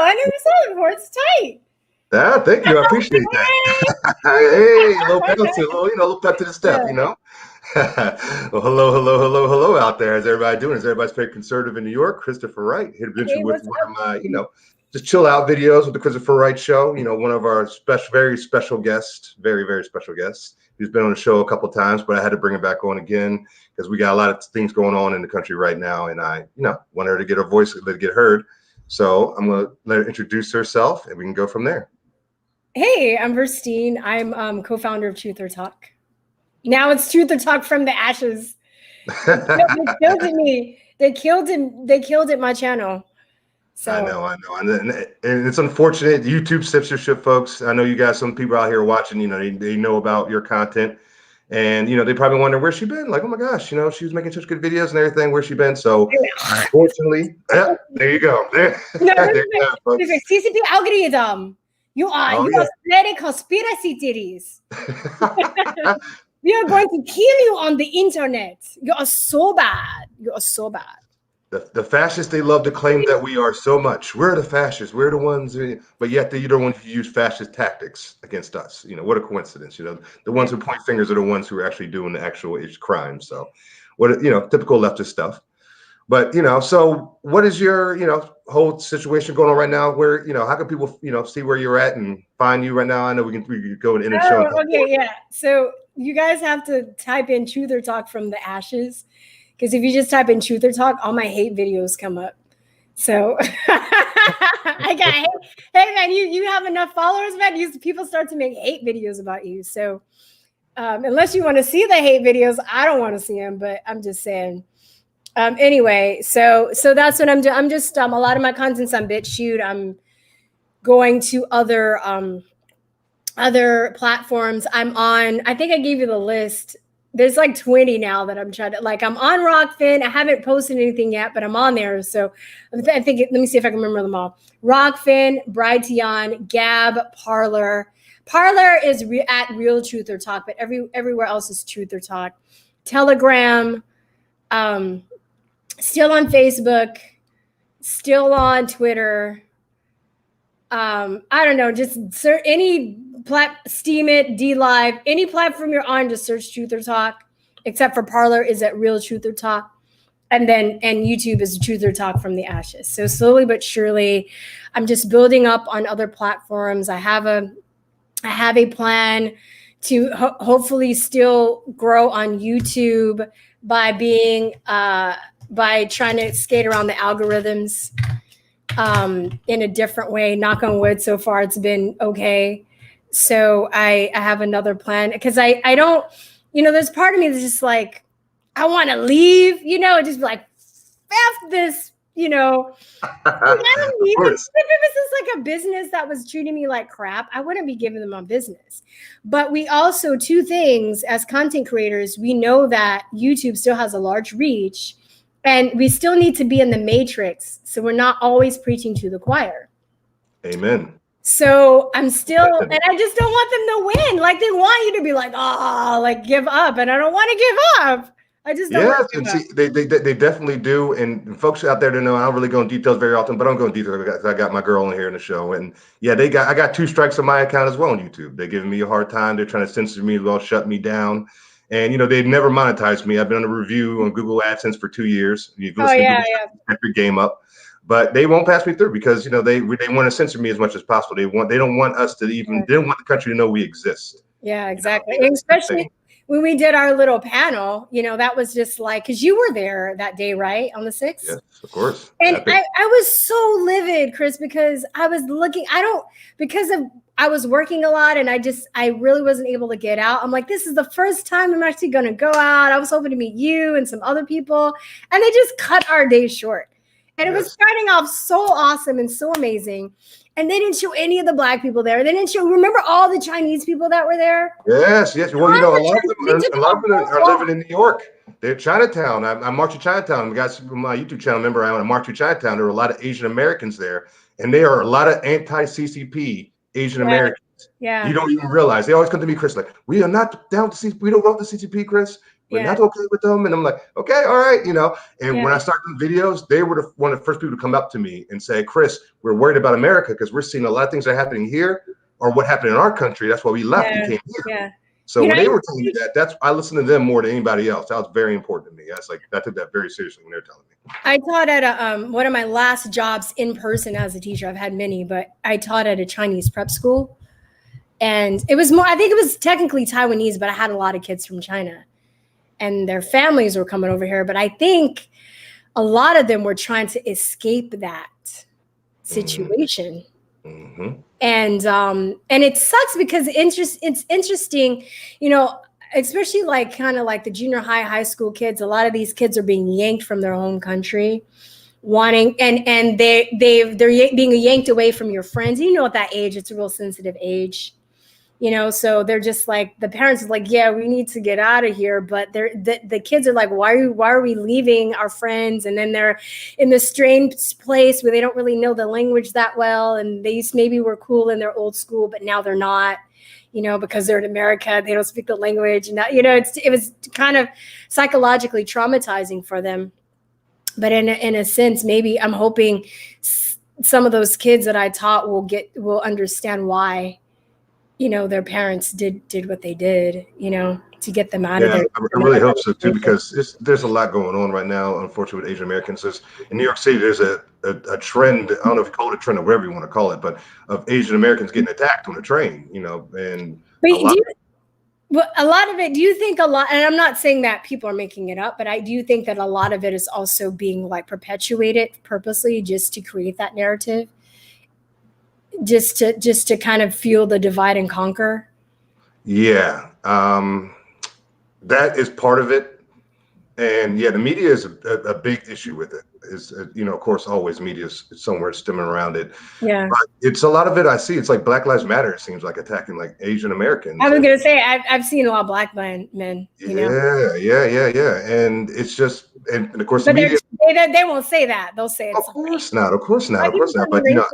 I never saw it before. It's tight. Yeah, thank you. I appreciate that. Hey, a little bouncy, a little pep to the step, Well, hello out there. How's everybody doing? Is everybody's favorite conservative in New York, Christopher Wright, here to venture with one of my, just chill out videos with the Christopher Wright Show. One of our very special guests, very, very special guests. He's been on the show a couple of times, but I had to bring him back on again because we got a lot of things going on in the country right now, and I, want her to get her voice, to get heard. So I'm going to let her introduce herself, and we can go from there. Hey, I'm Verstine. I'm co-founder of Chute Talk. Now it's Chute Talk from the ashes. They killed me. They killed it, my channel. So I know. And it's unfortunate. YouTube censorship, folks. I know you guys, some people out here watching, they know about your content. And, they probably wonder where she been. Like, oh my gosh, she was making such good videos and everything. Where's she been? So, unfortunately, there you go. There you go, folks. CCP algorithm. You are spreading conspiracy theories. We are going to kill you on the internet. You are so bad. You are so bad. The fascists, they love to claim that we are so much. We're the fascists. We're the ones, but yet you're the ones who use fascist tactics against us. What a coincidence. The ones who point fingers are the ones who are actually doing the actual crimes. So, typical leftist stuff. But, so what is your, whole situation going on right now? Where, how can people, see where you're at and find you right now? I know we can go in and show. Okay, yeah. So you guys have to type in Chute Talk from the ashes. Because if you just type in Chute Talk, all my hate videos come up. So I got hate. Hey man, you have enough followers, man. People start to make hate videos about you. So unless you want to see the hate videos, I don't want to see them. But I'm just saying. Anyway, so that's what I'm doing. I'm just a lot of my content's on BitChute. I'm going to other platforms. I'm on. I think I gave you the list. There's like 20 now that I'm trying to, I'm on Rockfin. I haven't posted anything yet, but I'm on there. So I think, let me see if I can remember them all. Rockfin, Brighteon, Gab, Parler. Parler is at Real Truth or Talk, but everywhere else is Truth or Talk. Telegram, still on Facebook, still on Twitter. I don't know, just any Steemit, DLive, any platform you're on, just search Truth or Talk, except for Parler is at Real Truth or Talk. And YouTube is Truth or Talk from the ashes. So slowly but surely, I'm just building up on other platforms. I have a plan to hopefully still grow on YouTube by trying to skate around the algorithms in a different way. Knock on wood, so far it's been okay. So I have another plan because I don't, there's part of me that's just like, I want to leave, just be like, F this, I don't need this. If it was like a business that was treating me like crap, I wouldn't be giving them my business. But we also, two things as content creators, we know that YouTube still has a large reach and we still need to be in the matrix. So we're not always preaching to the choir. Amen. So I'm still, and I just don't want them to win. Like they want you to be like, give up. And I don't want to give up. I just don't want to give up. They definitely do. And folks out there to know, I don't really go in details very often, but I'm going in details because I got my girl in here in the show. And yeah, I got 2 strikes on my account as well on YouTube. They're giving me a hard time. They're trying to censor me, they'll shut me down. And, they've never monetized me. I've been on a review on Google AdSense for 2 years. You've listened to every game up. But they won't pass me through because they want to censor me as much as possible. They don't want us to even. They don't want the country to know we exist. Yeah, exactly. And especially when we did our little panel, that was just like because you were there that day, right, on the 6th. Yes, of course. And I was so livid, Chris, because I was looking. I was working a lot, and I really wasn't able to get out. I'm like, this is the first time I'm actually going to go out. I was hoping to meet you and some other people, and they just cut our day short. And it was starting off so awesome and so amazing. And they didn't show any of the Black people there. They didn't show, remember all the Chinese people that were there? Yes. Well, a lot of them are living in New York. They're Chinatown. I marched to Chinatown. We got my YouTube channel. Remember, I marched to Chinatown. There were a lot of Asian Americans there. And there are a lot of anti-CCP Asian Americans. Yeah. You don't even realize. They always come to me, Chris, like, we are not down to CCP. We don't love the CCP, Chris. we're not okay with them. And I'm like, okay, all right, you know. And when I started doing videos, they were one of the first people to come up to me and say, Chris, we're worried about America because we're seeing a lot of things that are happening here or what happened in our country. That's why we left and came here. Yeah. So when they were telling me that, I listened to them more than anybody else. That was very important to me. That's like, I took that very seriously when they were telling me. I taught at a, one of my last jobs in person as a teacher. I've had many, but I taught at a Chinese prep school. And it was more, I think it was technically Taiwanese, but I had a lot of kids from China and their families were coming over here. But I think a lot of them were trying to escape that situation. Mm-hmm. And it sucks because it's interesting, you know, especially like kind of like the junior high school kids. A lot of these kids are being yanked from their home country, wanting, and they're being yanked away from your friends. You know, at that age, it's a real sensitive age. You know, so they're just like, the parents are like, yeah, we need to get out of here. But the kids are like, why are we leaving our friends? And then they're in this strange place where they don't really know the language that well. And they maybe were cool in their old school, but now they're not, you know, because they're in America, they don't speak the language. And that, you know, it was kind of psychologically traumatizing for them. But in a sense, maybe I'm hoping some of those kids that I taught will understand why, you know, their parents did what they did, you know, to get them out of there. I really hope so too, because there's a lot going on right now, unfortunately, with Asian Americans. In New York City, there's a trend, I don't know if you call it a trend or whatever you want to call it, but of Asian Americans getting attacked on the train, you know, and a lot of it, do you think and I'm not saying that people are making it up, but I do think that a lot of it is also being like perpetuated purposely just to create that narrative. Just to kind of fuel the divide and conquer. Yeah, that is part of it, and yeah, the media is a big issue with it. Is you know, of course, always media is somewhere stemming around it. Yeah, but it's a lot of it. I see. It's like Black Lives Matter. It seems like attacking like Asian Americans. I was gonna say I've seen a lot of black men. You know? Yeah, and it's just and of course but the media. They won't say that. They'll say it's of course not. But you know,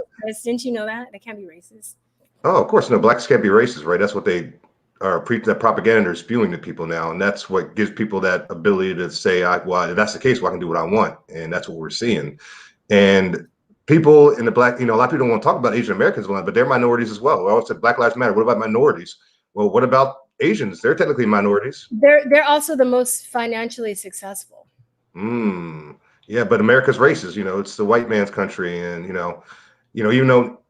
didn't you know that they can't be racist? Oh, of course, no. Blacks can't be racist, right? That's what they are that propaganda is spewing to people now, and that's what gives people that ability to say, "Well, if that's the case, well, I can do what I want," and that's what we're seeing. And people in the black, you know, a lot of people don't want to talk about Asian Americans, but they're minorities as well. I always said Black Lives Matter. What about minorities? Well, what about Asians? They're technically minorities. They're also the most financially successful. Yeah, but America's racist. You know, it's the white man's country, and you know, even though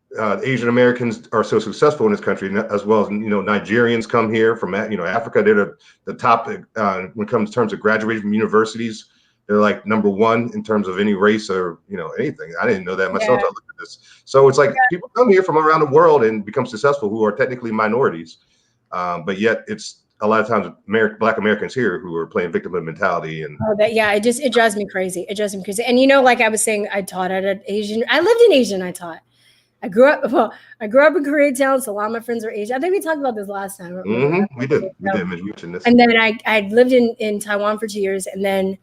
Asian Americans are so successful in this country, as well as, you know, Nigerians come here from, you know, Africa. They're the top when it comes to terms of graduating from universities. They're like #1 in terms of any race or, you know, anything. I didn't know that myself. I looked at this. So it's like people come here from around the world and become successful who are technically minorities. But yet it's a lot of times Black Americans here who are playing victimhood mentality. And it drives me crazy. It drives me crazy. And, you know, like I was saying, I lived in Asia and I taught. I grew up in Koreatown, so a lot of my friends are Asian. I think we talked about this last time. We did mention this. And then I lived in Taiwan for 2 years, and then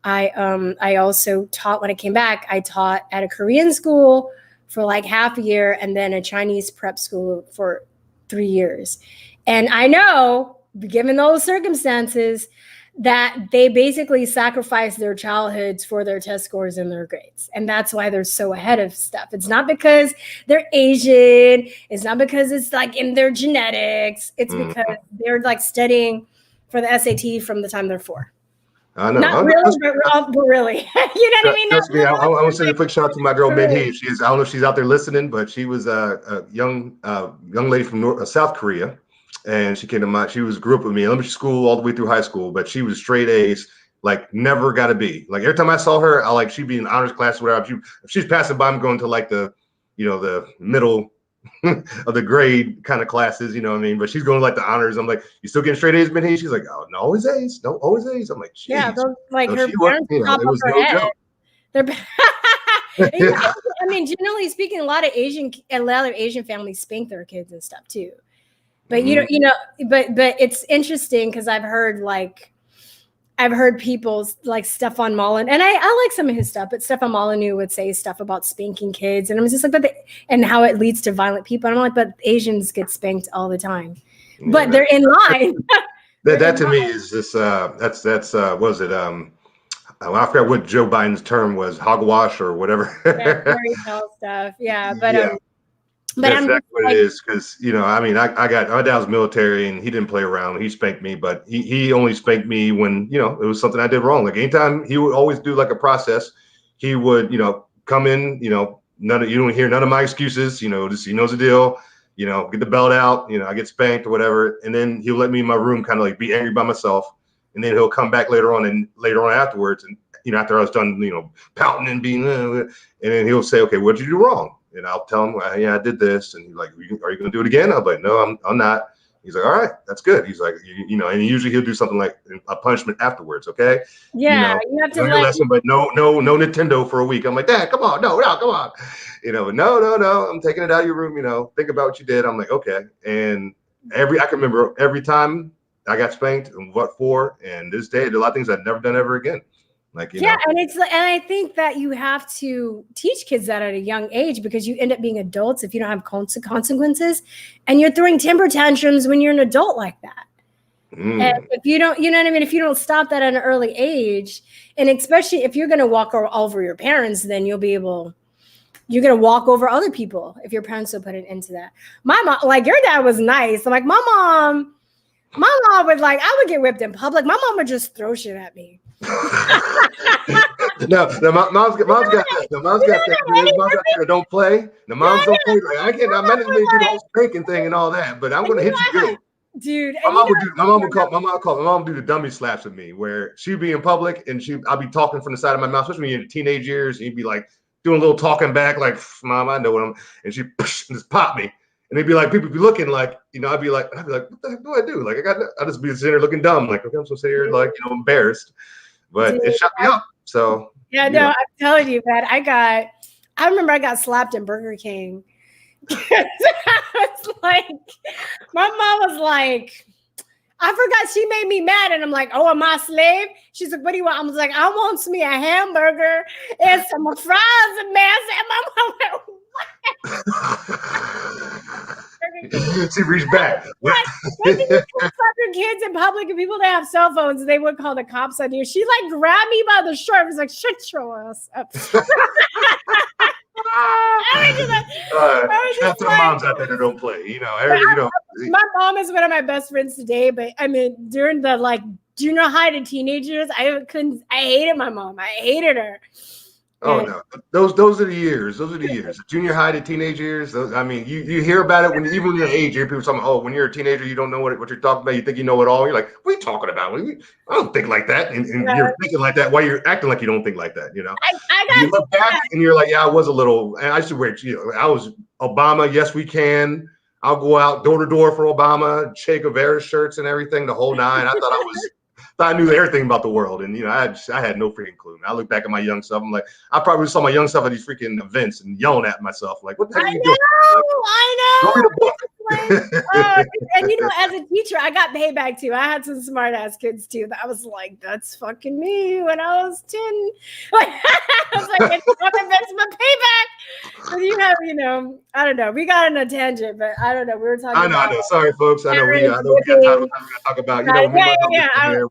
I also taught when I came back. I taught at a Korean school for like half a year, and then a Chinese prep school for 3 years. And I know, given those circumstances, that they basically sacrifice their childhoods for their test scores and their grades. And that's why they're so ahead of stuff. It's not because they're Asian. It's not because it's like in their genetics. It's because they're like studying for the SAT from the time they're 4. I know. Not really, but really. You know what I mean? I want to send a quick shout out to my girl, Minhee. I don't know if she's out there listening, but she was a young lady from South Korea. And she came to she grew up with me, elementary school all the way through high school, but she was straight A's, like never got a B. Like every time I saw her, she'd be in honors class or whatever. If she's passing by, I'm going to like the middle of the grade kind of classes, you know what I mean? But she's going to like the honors. I'm like, you still getting straight A's, Minhee? She's like, oh, no, always A's. No, always A's. I'm like, geez. Yeah, like her parents it was no joke. I mean, generally speaking, a lot of Asian families spank their kids and stuff too. But but it's interesting because I've heard people like Stefan Molyneux, and I like some of his stuff, but Stefan Molyneux would say stuff about spanking kids, and I was just like, and how it leads to violent people. And I'm like, but Asians get spanked all the time, but they're in line. That to me is just that's what was it I forgot what Joe Biden's term was, hogwash or whatever. Yeah, fairy tale stuff. Yeah, but Yeah. That's I'm exactly what like, it is, because I mean, I got my dad was military and he didn't play around. He spanked me, but he only spanked me when it was something I did wrong. Like anytime, he would always do like a process. He would come in, none of you don't hear none of my excuses. Just he knows the deal. Get the belt out. I get spanked or whatever, and then he'll let me in my room, kind of like be angry by myself, and then he'll come back later on afterwards, and after I was done, pouting and being, and then he'll say, okay, what did you do wrong? And I'll tell him, well, yeah, I did this. And he's like, are you going to do it again? I'm like, no, I'm not. He's like, all right, that's good. He's like, and usually he'll do something like a punishment afterwards. Okay. Yeah, you have to learn your lesson, but no Nintendo for a week. I'm like, Dad, come on. No, come on. But no, I'm taking it out of your room. Think about what you did. I'm like, okay. And I can remember every time I got spanked and what for. And this day, there are a lot of things I've never done ever again. And I think that you have to teach kids that at a young age, because you end up being adults if you don't have consequences, and you're throwing temper tantrums when you're an adult like that. And if you don't, if you don't stop that at an early age, and especially if you're going to walk over your parents, then you're going to walk over other people if your parents will put it into that. My mom, like your dad was nice. I'm like, my mom would I would get whipped in public. My mom would just throw shit at me. No, mom's got that. Mom's got that. Don't play. The moms don't play. I can't. I'm not going to do the whole spanking thing and all that, but I'm going to hit you good, dude. My mom would do the dummy slaps with me, where she'd be in public and I'd be talking from the side of my mouth, especially when you're in teenage years, and you'd be like doing a little talking back, like, Mom, I know what I'm, and she just pop me. And they'd be like, people be looking like, I'd be like, what the heck do I do? Like, I just be sitting there looking dumb, like, okay, I'm supposed to sit here, like, embarrassed. But it shut me up. So yeah, no, I'm telling you, man. I remember I got slapped in Burger King. I was like, my mom was like, I forgot she made me mad, and I'm like, oh, am I a slave? She's like, what do you want? I was like, I want me a hamburger and some fries and mass. And my mom went, what? She reached back. When did you slap your kids in public and people that have cell phones, they would call the cops on you? She grabbed me by the shirt. I was like, shut your ass up. Shout to the moms out there that don't play. My mom is one of my best friends today, but I mean, during the junior high to teenagers, I hated my mom. I hated her. Oh no, those are the years. Those are the years. Junior high to teenage years. I mean, you hear about it even when you're age. You hear people talking, oh, when you're a teenager, you don't know what you're talking about. You think you know it all. You're like, what are you talking about? I don't think like that. And you're thinking like that while you're acting like you don't think like that. You look back and you're like, yeah, I was a little. And I should wear. I was Obama. Yes, we can. I'll go out door to door for Obama, Che Guevara shirts and everything, the whole nine. I thought I knew everything about the world, and I had no freaking clue. I look back at my young self. I'm like, I probably saw my young self at these freaking events and yelling at myself, like, "What the heck are you doing?" I know. Go read a book. And as a teacher, I got payback too. I had some smart ass kids too. That I was like, "That's fucking me." When I was 10, I was like, "That's my payback." But I don't know. We got on a tangent, but I don't know. We were talking. I know. Sorry, folks. I know we got time to talk about.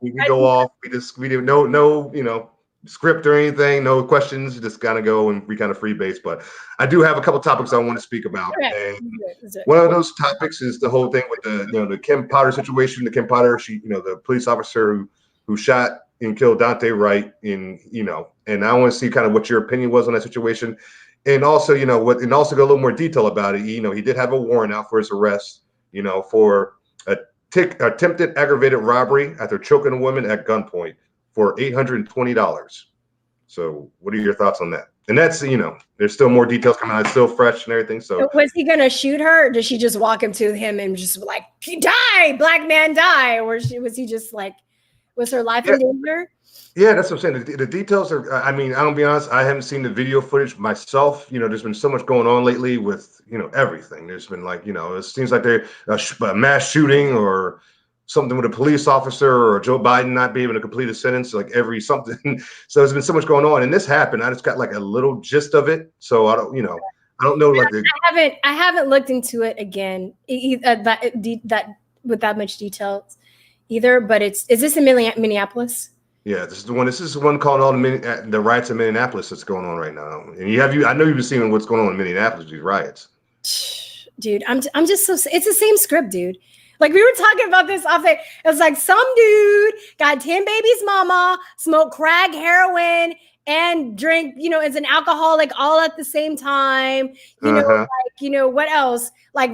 We go off. We didn't no script or anything, no questions. You just kind of go and we kind of free base. But I do have a couple topics I want to speak about. Okay. And one of those topics is the whole thing with the Kim Potter situation. The Kim Potter, the police officer who shot and killed Dante Wright. And I want to see kind of what your opinion was on that situation. And also, and also go a little more detail about it. He did have a warrant out for his arrest, for attempted aggravated robbery after choking a woman at gunpoint for $820. So what are your thoughts on that? And that's, there's still more details coming out. It's still fresh and everything. So was he going to shoot her? Or did she just walk him to him and just like, die, black man, die? Or was he just like, was her life in danger? Yeah, that's what I'm saying. The details are, I mean, I'm gonna be honest, I haven't seen the video footage myself. There's been so much going on lately with, everything. There's been it seems like they're a mass shooting or something with a police officer or Joe Biden not being able to complete a sentence, like every something. So there's been so much going on. And this happened. I just got like a little gist of it. So I don't know. I haven't looked into it again, that with that much details either, but is this in Minneapolis? Yeah, this is the one. This is the one called all the riots in Minneapolis that's going on right now. And I know you've been seeing what's going on in Minneapolis, these riots. Dude, I'm just so, it's the same script, dude. Like we were talking about this off it. It was like some dude got 10 babies mama, smoked crack, heroin, and drink, as an alcoholic all at the same time. What else? Like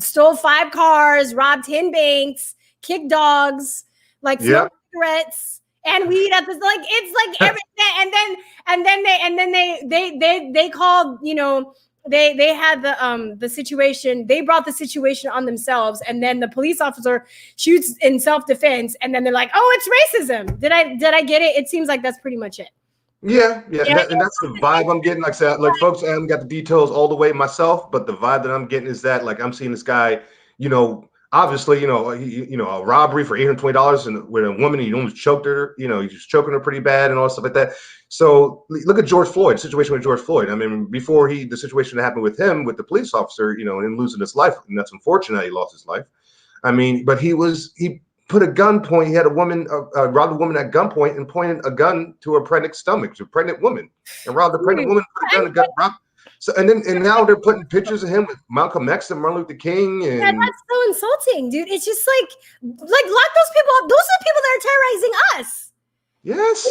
stole 5 cars, robbed 10 banks, kicked dogs, like smoked cigarettes and weed at this, like it's like everything. And then they called, they had the situation, they brought the situation on themselves, and then the police officer shoots in self-defense, and then they're like, oh, it's racism. Did I get it? It seems like that's pretty much it. Yeah. And that's the vibe I'm getting. Like I said, like folks, I haven't got the details all the way myself, but the vibe that I'm getting is that, like, I'm seeing this guy, obviously, a robbery for $820 and with a woman, he almost choked her, he's just choking her pretty bad and all stuff like that. So look at George Floyd, situation with George Floyd. I mean, before the situation that happened with him, with the police officer, and him losing his life, and that's unfortunate he lost his life. I mean, but he put a gun point, he had a woman, robbed a woman at gunpoint and pointed a gun to her pregnant stomach, to a pregnant woman, and robbed the pregnant woman, put a gun, robbed. So and now they're putting pictures of him with Malcolm X and Martin Luther King, and that's so insulting, dude. It's just like lock those people up. Those are the people that are terrorizing us. Yes.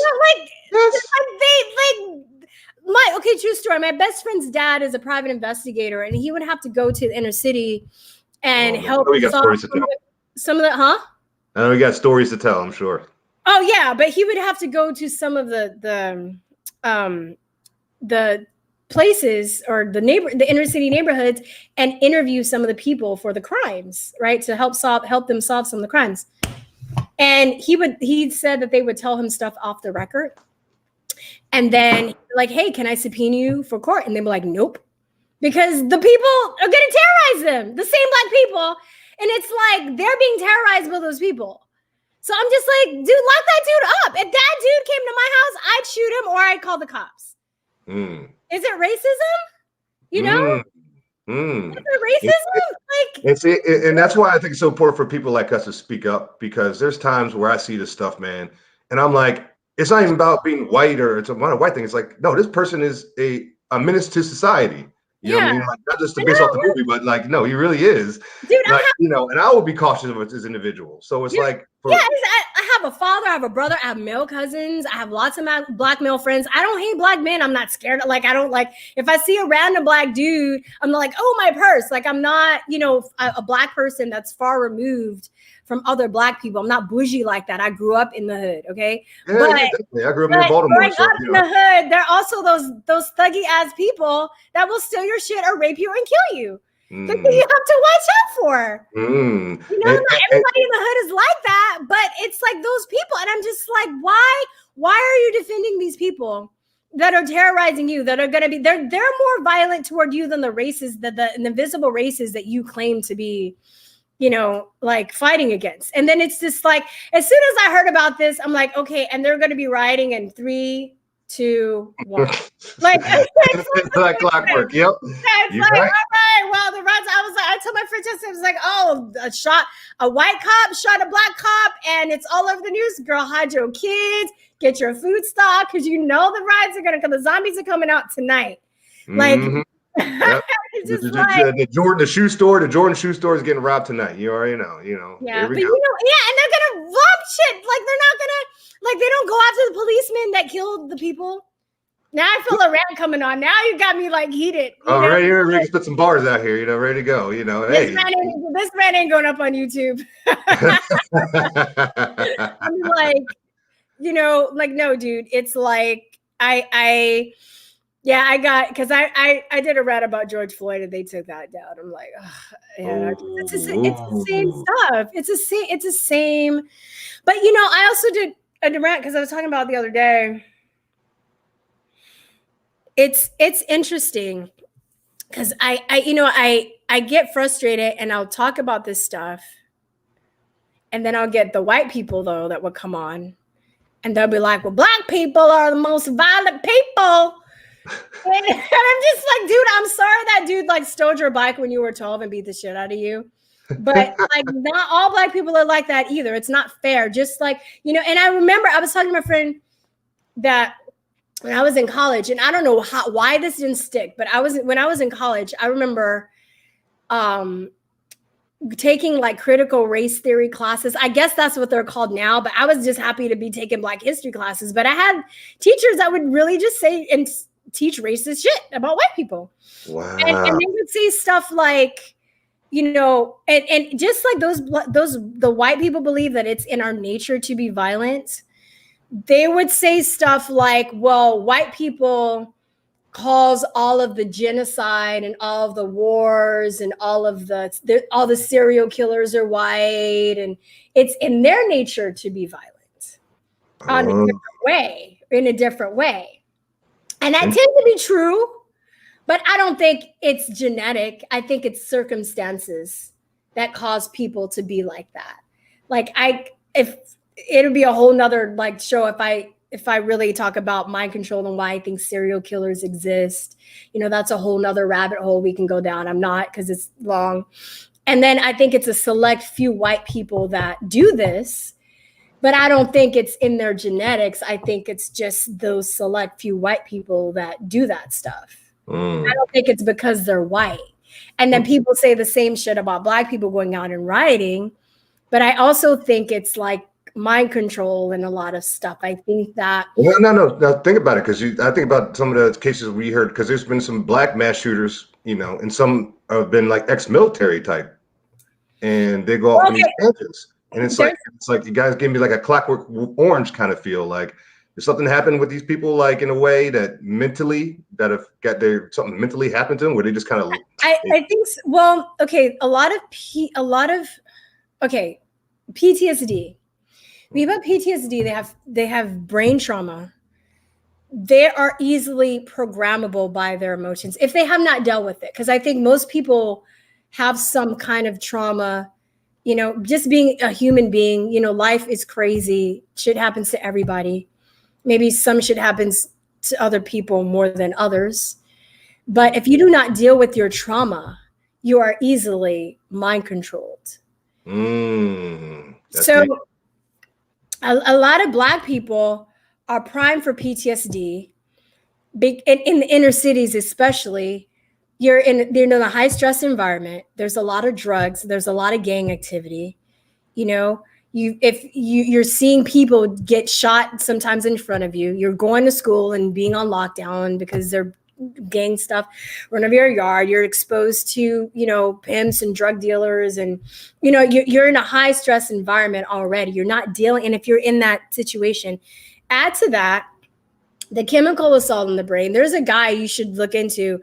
True story. My best friend's dad is a private investigator, and he would have to go to the inner city and help solve some of the, huh? I know we got stories to tell, I'm sure. Oh yeah, but he would have to go to some of the places or the inner city neighborhoods and interview some of the people for the crimes, right? To help them solve some of the crimes. And he said that they would tell him stuff off the record. And then like, hey, can I subpoena you for court? And they'd be like, nope. Because the people are going to terrorize them, the same black people. And it's like, they're being terrorized by those people. So I'm just like, dude, lock that dude up. If that dude came to my house, I'd shoot him or I'd call the cops. Is it racism? Is it racism? And that's why I think it's so important for people like us to speak up, because there's times where I see this stuff, man, and I'm like, it's not even about being white or it's not a white thing. It's like, no, this person is a menace to society. You know what I mean? Like, not just based off the movie, but like, no, he really is. Dude, like, and I will be cautious of this individual. So it's like, I have a father, I have a brother, I have male cousins, I have lots of black male friends. I don't hate black men. I'm not scared. Like, I don't like, if I see a random black dude, I'm like, oh, my purse. Like, I'm not, a black person that's far removed from other black people. I'm not bougie like that. I grew up in the hood. Okay. Yeah, definitely. I grew up in Baltimore. Growing up in the hood, there are also those thuggy ass people that will steal your shit or rape you and kill you. That you have to watch out for. Not everybody in the hood is like that, but it's like those people. And I'm just like, why are you defending these people that are terrorizing you, that are going to be, they're more violent toward you than the races, the invisible races that you claim to be, like fighting against. And then it's just like, as soon as I heard about this, I'm like, okay, and they're going to be rioting in 3, 2, 1. Like, it's like clockwork. Yep. It's like, right. All right, well, the riots, I told my friend just, it was like, oh, a white cop shot a black cop, and it's all over the news. Girl, hide your kids, get your food stock, because the riots are going to come. The zombies are coming out tonight. Like, Yep. The Jordan shoe store is getting robbed tonight. You already know. Yeah, but and they're gonna rob shit. Like, they're not gonna, like, they don't go after the policemen that killed the people. Now I feel a rant coming on. Now you got me like heated. Right here, ready to spit some bars out here. Ready to go. This man ain't going up on YouTube. I'm like, no, dude. It's like I because I did a rant about George Floyd and they took that down. I'm like, it's the same stuff. It's the same. But I also did a rant because I was talking about it the other day. It's interesting because I get frustrated and I'll talk about this stuff, and then I'll get the white people though that would come on, and they'll be like, "Well, black people are the most violent people." And I'm just like, dude, I'm sorry that dude like stole your bike when you were 12 and beat the shit out of you. But like not all Black people are like that either. It's not fair. Just like, and I remember I was talking to my friend that when I was in college, and I don't know why this didn't stick, but when I was in college, I remember taking like critical race theory classes. I guess that's what they're called now, but I was just happy to be taking Black history classes. But I had teachers that would really just say and teach racist shit about white people. Wow. And they would say stuff like, and just like the white people believe that it's in our nature to be violent. They would say stuff like, well, white people cause all of the genocide and all of the wars and all the serial killers are white, and it's in their nature to be violent in a different way. And that tends to be true, but I don't think it's genetic. I think it's circumstances that cause people to be like that. Like if it would be a whole nother like show if I really talk about mind control and why I think serial killers exist. That's a whole nother rabbit hole we can go down. I'm not, because it's long. And then I think it's a select few white people that do this, but I don't think it's in their genetics. I think it's just those select few white people that do that stuff. I don't think it's because they're white. And then people say the same shit about Black people going out and rioting. But I also think it's like mind control and a lot of stuff. I think that no, think about it, because I think about some of the cases we heard, because there's been some Black mass shooters, and some have been like ex-military type, and they go off on these tangents, and it's like you guys give me like a Clockwork Orange kind of feel. Like, does something happen with these people, like in a way that mentally, that have got something mentally happened to them, where they just kind of I think well, okay, a lot of PTSD. People with PTSD, they have brain trauma. They are easily programmable by their emotions if they have not dealt with it. Because I think most people have some kind of trauma, just being a human being, life is crazy. Shit happens to everybody. Maybe some shit happens to other people more than others. But if you do not deal with your trauma, you are easily mind controlled. So a lot of Black people are primed for PTSD. In the inner cities, especially, they're in a high stress environment. There's a lot of drugs. There's a lot of gang activity. You're seeing people get shot sometimes in front of you. You're going to school and being on lockdown because they're gang stuff run over your yard. You're exposed to pimps and drug dealers, and you're in a high stress environment already. You're not dealing, and if you're in that situation, add to that the chemical assault in the brain. There's a guy you should look into.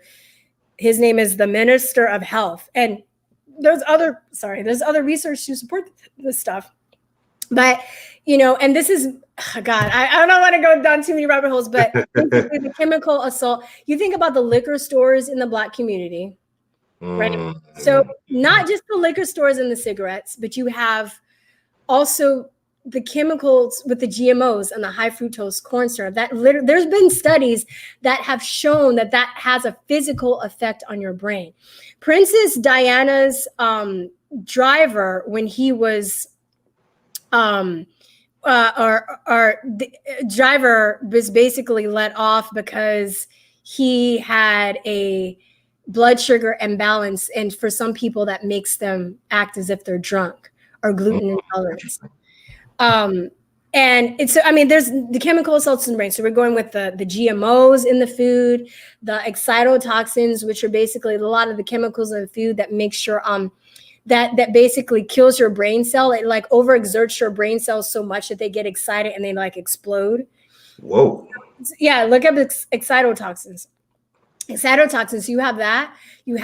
His name is the Minister of Health, and there's other research to support this stuff. But and this is, God, I don't want to go down too many rabbit holes, but the chemical assault, you think about the liquor stores in the Black community, right? So not just the liquor stores and the cigarettes, but you have also the chemicals with the GMOs and the high fructose corn syrup. There's been studies that have shown that has a physical effect on your brain. Princess Diana's driver, when he was the driver was basically let off because he had a blood sugar imbalance, and for some people that makes them act as if they're drunk or gluten intolerant. And it's, there's the chemical assaults in the brain. So we're going with the GMOs in the food, the excitotoxins, which are basically a lot of the chemicals in the food that make sure that basically kills your brain cell. It like overexerts your brain cells so much that they get excited and they like explode. Whoa. Yeah, look up excitotoxins. Excitotoxins, you have that, you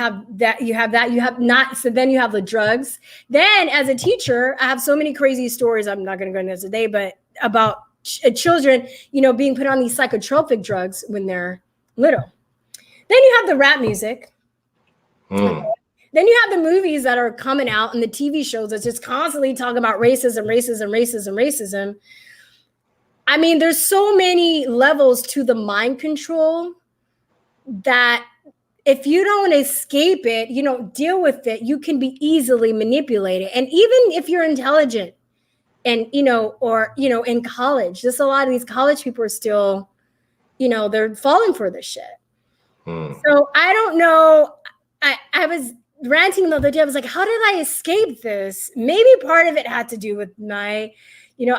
have not, so then you have the drugs. Then as a teacher, I have so many crazy stories, I'm not going to go into this today, but about children, being put on these psychotropic drugs when they're little. Then you have the rap music. Okay. Then you have the movies that are coming out and the TV shows that's just constantly talking about racism. There's so many levels to the mind control that if you don't escape it, you don't deal with it, you can be easily manipulated. And even if you're intelligent and, or, in college, just a lot of these college people are still, they're falling for this shit. So I don't know. I was ranting the other day. I was like, how did I escape this? Maybe part of it had to do with my,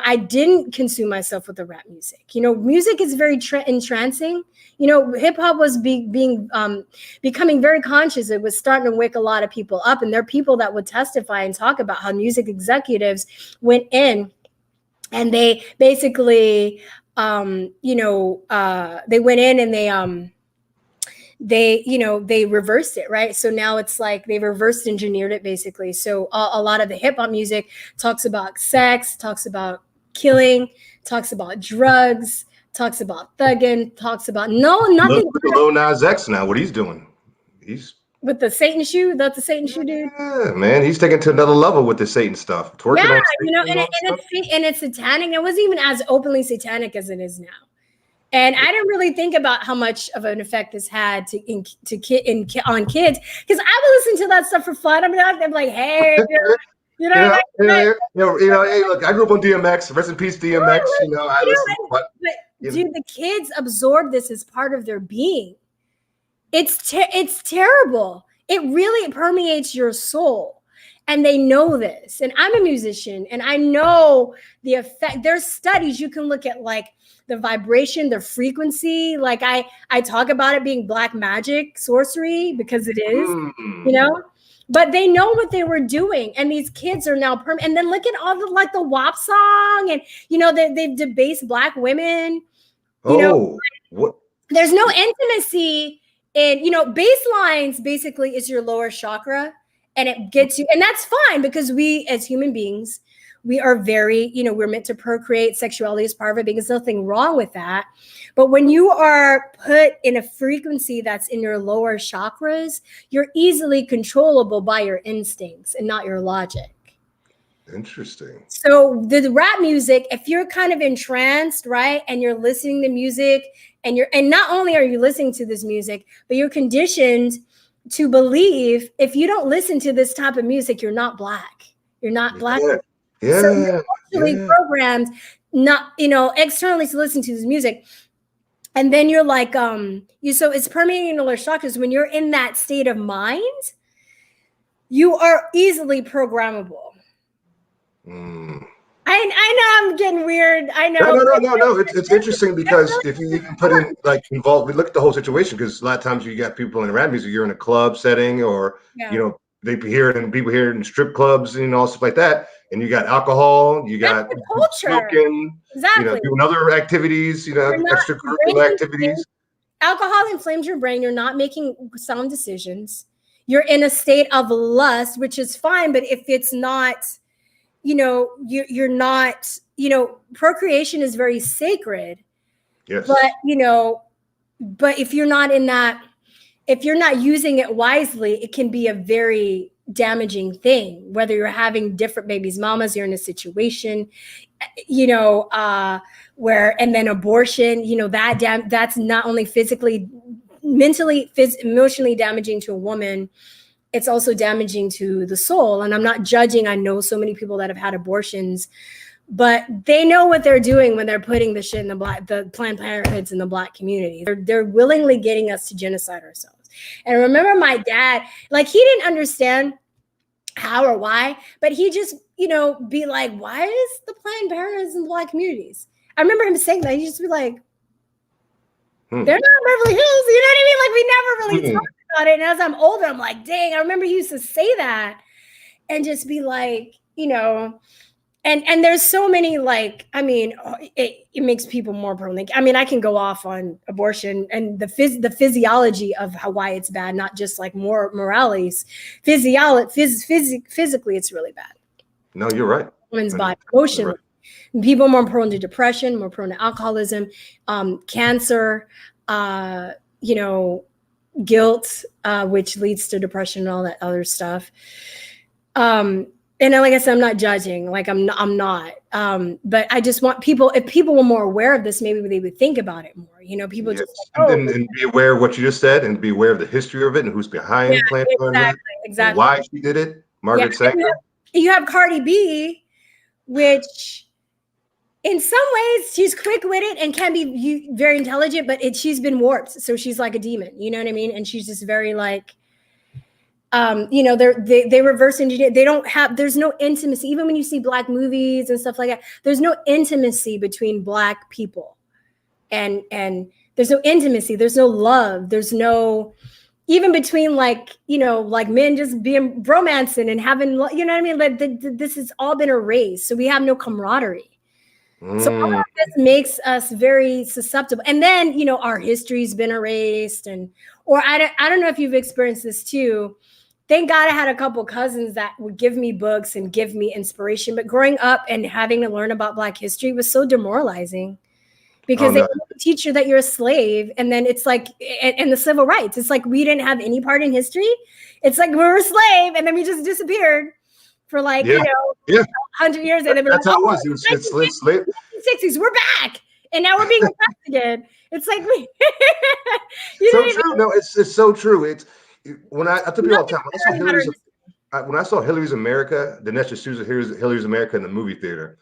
I didn't consume myself with the rap music. Music is very entrancing. Hip hop was becoming very conscious. It was starting to wake a lot of people up. And there are people that would testify and talk about how music executives went in and they basically, they went in and they reversed it, right? So now it's like they reverse engineered it basically. So a lot of the hip hop music talks about sex, talks about killing, talks about drugs, talks about thugging, talks about nothing. Look at Lil Nas X now, what he's doing. He's with the Satan shoe. That's the Satan shoe, dude. Yeah, man, he's taking it to another level with the Satan stuff. Twerking on Satan and it's satanic. It wasn't even as openly satanic as it is now. And I didn't really think about how much of an effect this had on kids, because I would listen to that stuff for fun. I'm like, hey, hey, look, I grew up on DMX. Rest in peace, DMX. I listen, but dude, the kids absorb this as part of their being. It's terrible. It really permeates your soul, and they know this. And I'm a musician, and I know the effect. There's studies you can look at, like the vibration, the frequency. Like I talk about it being black magic, sorcery, because it is, but they know what they were doing. And these kids are now and then look at all the the WAP song, and they've debased black women. What? There's no intimacy in, baselines basically is your lower chakra, and it gets you, and that's fine, because we as human beings, we are very, we're meant to procreate. Sexuality is part of it, because there's nothing wrong with that. But when you are put in a frequency that's in your lower chakras, you're easily controllable by your instincts and not your logic. Interesting. So the rap music, if you're kind of entranced, right, and you're listening to music, and not only are you listening to this music, but you're conditioned to believe if you don't listen to this type of music, you're not black. You're not black. Yeah. So you're actually programmed not, externally to listen to this music. And then you're like, so it's permeating the lower chakras. When you're in that state of mind, you are easily programmable. I know I'm getting weird. I know. No. It's interesting, because if you even put in, we look at the whole situation, because a lot of times you got people in rap music, you're in a club setting, or, they hear it, and people hear it in strip clubs and all stuff like that. And you got alcohol, you got smoking, exactly. doing other activities, extracurricular activities. Alcohol inflames your brain. You're not making sound decisions. You're in a state of lust, which is fine. But if it's not, you're not, procreation is very sacred. Yes. But if you're not in that, if you're not using it wisely, it can be a very damaging thing, whether you're having different babies mamas, you're in a situation, where, and then abortion, that's not only physically, mentally, emotionally damaging to a woman, it's also damaging to the soul. And I'm not judging. I know so many people that have had abortions, but they know what they're doing when they're putting the shit in the Planned Parenthoods in the black community. They're willingly getting us to genocide ourselves. And I remember my dad, he didn't understand how or why, but he just, be like, why is the Planned Parenthood in black communities? I remember him saying that. He just be like, they're not Beverly Hills. You know what I mean? We never really talked about it. And as I'm older, I'm like, dang, I remember he used to say that, and just be like, and there's so many, it makes people more prone. I can go off on abortion and the physiology of why it's bad, not just more moralities. Physically, it's really bad. No, you're right. Women's body, emotionally. Right. People are more prone to depression, more prone to alcoholism, cancer, guilt, which leads to depression and all that other stuff. And like I said, I'm not judging. Like I'm not. But I just want people. If people were more aware of this, maybe they would think about it more. You know, people Yes. just like, oh, And be aware of what you just said, and be aware of the history of it, and who's yeah, behind Planned Parenthood, and exactly. why she did it. Margaret Sanger. You have Cardi B, which in some ways she's quick-witted and can be very intelligent, but she's been warped. So she's like a demon. You know what I mean? And she's just very like. You know, they reverse engineer. They don't have. There's no intimacy. Even when you see Black movies and stuff like that, there's no intimacy between Black people, and there's no intimacy. There's no love. There's no even between like like men just being romancing and having you know what I mean. Like this has all been erased, so we have no camaraderie. So all of this makes us very susceptible. And then our history's been erased, or I don't know if you've experienced this too. Thank God I had a couple cousins that would give me books and give me inspiration. But growing up and having to learn about Black history was so demoralizing because they teach you that you're a slave. And then it's like, and the civil rights, it's like we didn't have any part in history. It's like we were a slave and then we just disappeared for like, 100 years. And that's how it was. It was slave. 60s, we're back. And now we're being oppressed again. It's like, so true. No, it's so true. It's, when I tell people all the time, when I saw Hillary's America, the next Susan Hillary's America in the movie theater,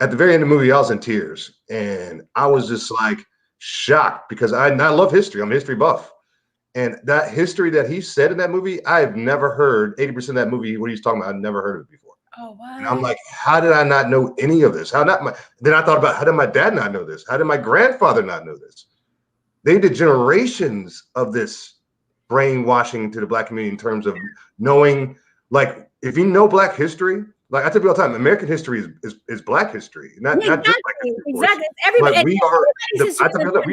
at the very end of the movie, I was in tears, and I was just like shocked because I love history. I'm a history buff, and that history that he said in that movie, I've never heard 80% of that movie. What he's talking about, I've never heard of it before. Oh wow! And I'm like, how did I not know any of this? Then I thought about how did my dad not know this? How did my grandfather not know this? They did generations of this brainwashing to the Black community in terms of knowing, like, if you know Black history, like I tell people all the time, American history is Black history, not just Black history. Exactly. Everybody. Like we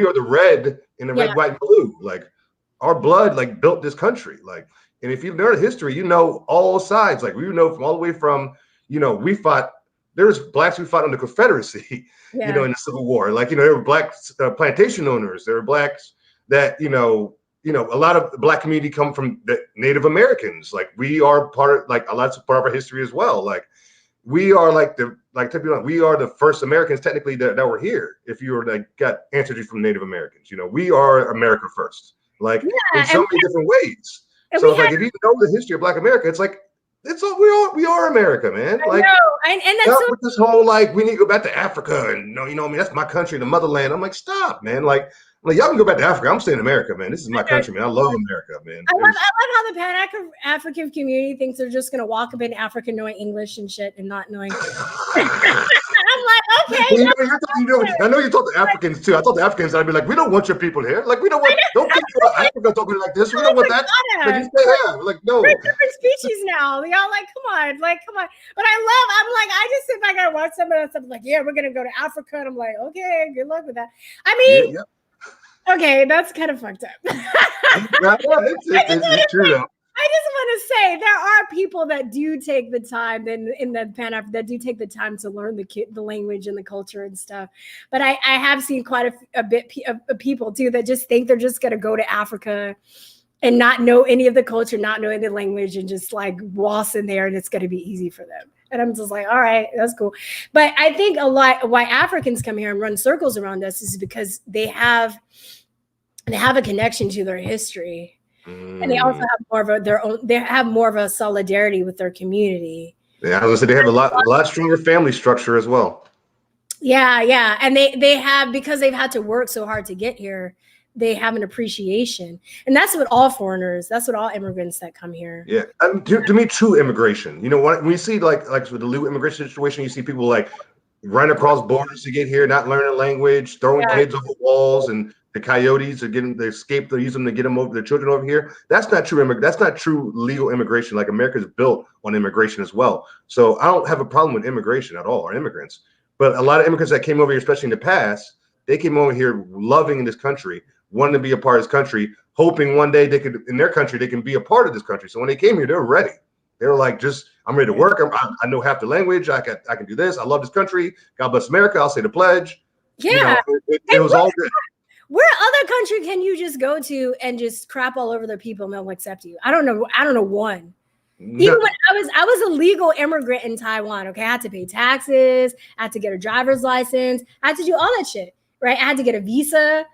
are the red and the red, white, and blue. Like our blood, like built this country. Like, and if you learn history, you know all sides. Like we know from all the way from, we fought. There's Blacks who fought in the Confederacy, in the Civil War. Like there were Black plantation owners. There were Blacks that a lot of the Black community come from the Native Americans. Like we are part of, like a lot's part of our history as well. Like we are we are the first Americans technically that were here. If you were like got answers from Native Americans, we are America first. Like in so many different ways. So like if you know the history of Black America, it's like we are America, man. Like and that's with this whole like we need to go back to Africa and I mean that's my country, the motherland. I'm like stop, man. Like y'all can go back to Africa. I'm staying in America, man. This is my country, man. I love America, man. I love how the Pan-African community thinks they're just gonna walk up in Africa knowing English and shit and not knowing. I'm like, okay. I know you talk to Africans too. I thought the Africans, I'd be like, we don't want your people here. Like we don't want. Don't think about Africa talking like this. We don't want that. Like, you say, like no. We're different species now. Y'all like, come on. But I just sit back and watch some of that stuff. Like, yeah, we're gonna go to Africa, and I'm like, okay, good luck with that. I mean. Okay, that's kind of fucked up. It's true though. I just want to say there are people that do take the time in the Pan-African that do take the time to learn the language and the culture and stuff. But I have seen quite a bit of people too that just think they're just going to go to Africa and not know any of the culture, not know any language, and just like waltz in there and it's going to be easy for them. And I'm just like, all right, that's cool. But I think a lot why Africans come here and run circles around us is because they have a connection to their history. And they also have more of they have more of a solidarity with their community. Yeah, I was gonna say they have a lot stronger family structure as well. Yeah. And they have, because they've had to work so hard to get here, they have an appreciation. And that's what all foreigners, that's what all immigrants that come here. Yeah. To me, true immigration. When you see like with the Lou immigration situation, you see people like run across borders to get here, not learning language, throwing kids over walls, and the coyotes are getting they escape. They use them to get them over their children over here. That's not true. That's not true legal immigration. Like America's built on immigration as well. So I don't have a problem with immigration at all, or immigrants. But a lot of immigrants that came over here, especially in the past, they came over here loving this country, wanting to be a part of this country, hoping one day they could, in their country, they can be a part of this country. So when they came here, they were ready. They were like, I'm ready to work. I know half the language. I can do this. I love this country. God bless America. I'll say the pledge. Yeah. It was all good. Where other country can you just go to and just crap all over the people and they'll accept you? I don't know one. Even when I was a legal immigrant in Taiwan, okay, I had to pay taxes, I had to get a driver's license, I had to do all that shit, right? I had to get a visa.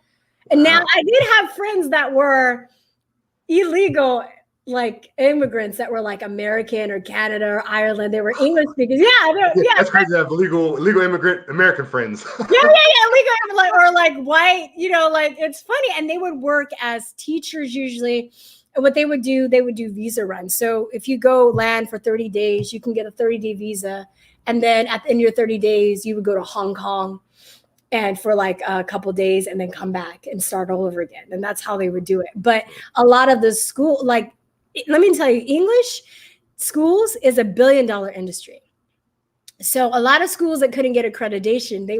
And now I did have friends that were illegal, like immigrants that were like American or Canada or Ireland. They were English speakers. Yeah, that's crazy to have legal immigrant American friends. yeah, legal, like, or like white, like it's funny. And they would work as teachers usually. And what they would do visa runs. So if you go land for 30 days, you can get a 30-day visa. And then at the end of your 30 days, you would go to Hong Kong and for like a couple days and then come back and start all over again. And that's how they would do it. But a lot of the school, like, let me tell you, English schools is $1 billion industry. So a lot of schools that couldn't get accreditation, they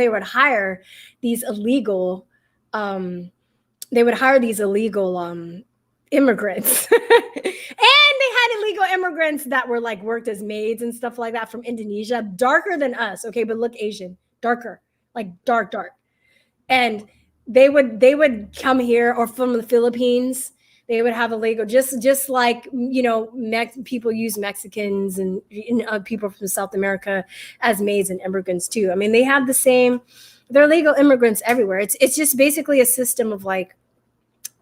would hire these illegal, immigrants. And they had illegal immigrants that were like worked as maids and stuff like that from Indonesia, darker than us, okay, but look Asian, darker, like dark. And they would come here, or from the Philippines. They would have illegal, just like people use Mexicans and people from South America as maids and immigrants too. I mean, they have the same. They're legal immigrants everywhere. It's just basically a system of like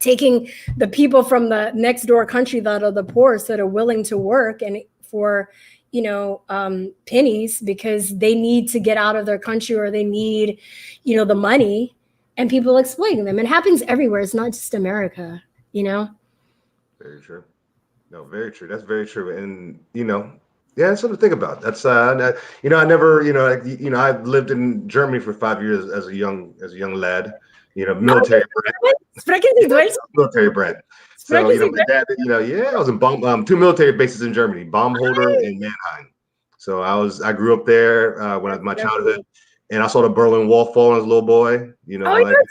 taking the people from the next door country that are the poorest, that are willing to work and for pennies, because they need to get out of their country, or they need the money, and people exploiting them. It happens everywhere. It's not just America. Very true. No, very true. That's very true. And yeah, that's something to think about. That's I never, I lived in Germany for 5 years as a young lad. Military brat. Military brat. So my dad, I was in two military bases in Germany, Baumholder and Mannheim. So I grew up there when my childhood. And I saw the Berlin Wall fall as a little boy. You're telling me that.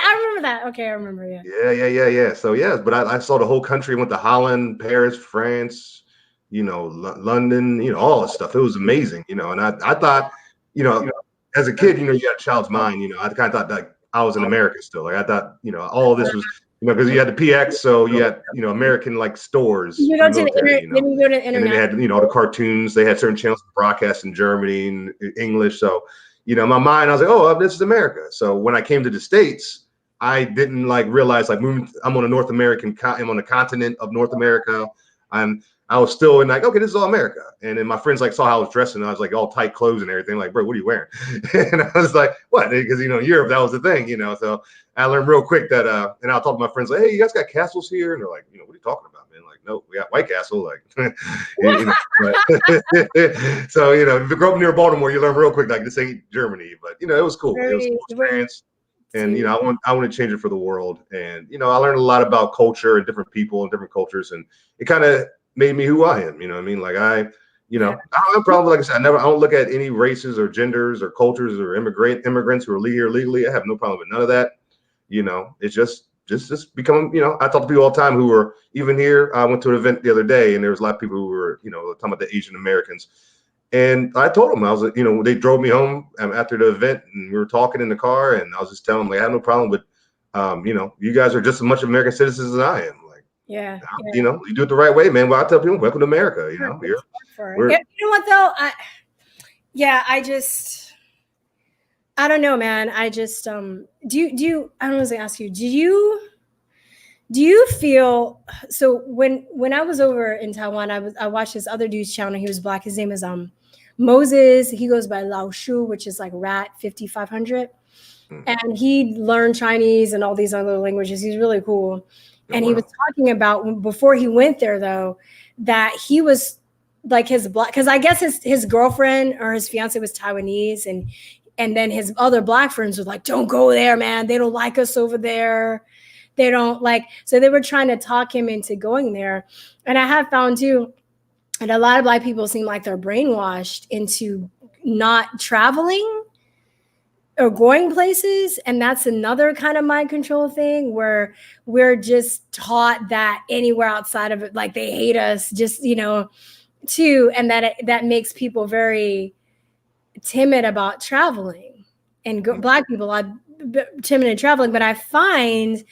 I remember that. Okay, I remember. Yeah. So but I saw the whole country. Went to Holland, Paris, France, London, all this stuff. It was amazing, And I thought, as a kid, you had a child's mind. I kind of thought that I was in America still. Like I thought, all of this was, because you had the PX, so you had, American like stores. You go to the internet. You go to the internet. And then they had, all the cartoons. They had certain channels broadcast in Germany and English. So. In my mind, I was like, oh, this is America. So when I came to the States, I didn't realize moving. I'm on a North American. I'm on the continent of North America. I was still in okay, this is all America. And then my friends saw how I was dressing. And I was all tight clothes and everything. Like, bro, what are you wearing? And I was like, what? Because in Europe that was the thing. So I learned real quick that. And I talked to my friends hey, you guys got castles here? And they're like, what are you talking about, man? Like, no, we got White Castle. So if you grow up near Baltimore, you learn real quick this ain't Germany. But it was cool. It was a cool experience. And I want to change it for the world. And I learned a lot about culture and different people and different cultures, and it kind of made me who I am. You know what I mean? Like I don't have a problem. Like I said, I don't look at any races or genders or cultures or immigrants who are here legally. I have no problem with none of that. It's just become, I talk to people all the time who were even here. I went to an event the other day, and there was a lot of people who were, talking about the Asian Americans. And I told them, I was like, they drove me home after the event, and we were talking in the car, and I was just telling them, I have no problem with, you guys are just as much American citizens as I am. Yeah. You do it the right way, man. Well, I tell people, welcome to America. You know what though? I don't know, man. I just do you I don't want to ask you, do you feel so when I was over in Taiwan, I watched this other dude's channel. He was Black. His name is Moses. He goes by Lao Shu, which is like Rat 5500. And he learned Chinese and all these other languages. He's really cool. And he was talking about before he went there, though, that he was like his black, because I guess his girlfriend or his fiance was Taiwanese, and then his other black friends were like, "Don't go there, man. They don't like us over there. They don't like." So they were trying to talk him into going there. And I have found too, and a lot of Black people seem like they're brainwashed into not traveling or going places. And that's another kind of mind control thing where we're just taught that anywhere outside of it, like they hate us just, too. And that makes people very timid about traveling, and Black people are timid in traveling. But I find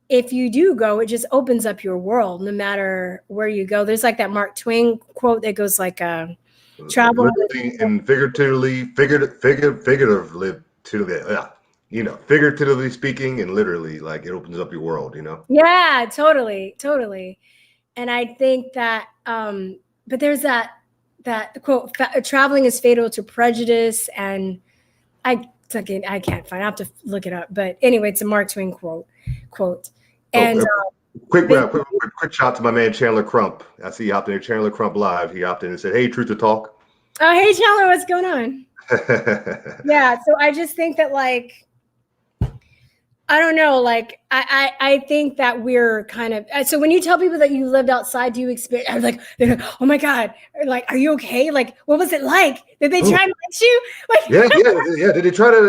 if you do go, it just opens up your world no matter where you go. There's like that Mark Twain quote that goes like, travel. Literally and figuratively figuratively speaking, and literally, like, it opens up your world, Yeah, totally. And I think that, but there's that quote, traveling is fatal to prejudice. And I can't find, I have to look it up. But anyway, it's a Mark Twain quote. And quick shout to my man Chandler Crump. I see he hopped in there. Chandler Crump live. He hopped in and said, "Hey, Truth to Talk." Oh, hey Chandler, what's going on? Yeah, so I just think that, like, I don't know, like, I think that we're kind of, so when you tell people that you lived outside, do you experience, I'm like, they're like, oh my God, like, are you okay? Like, what was it like? Did they try and lynch you? Like, yeah. Did they try to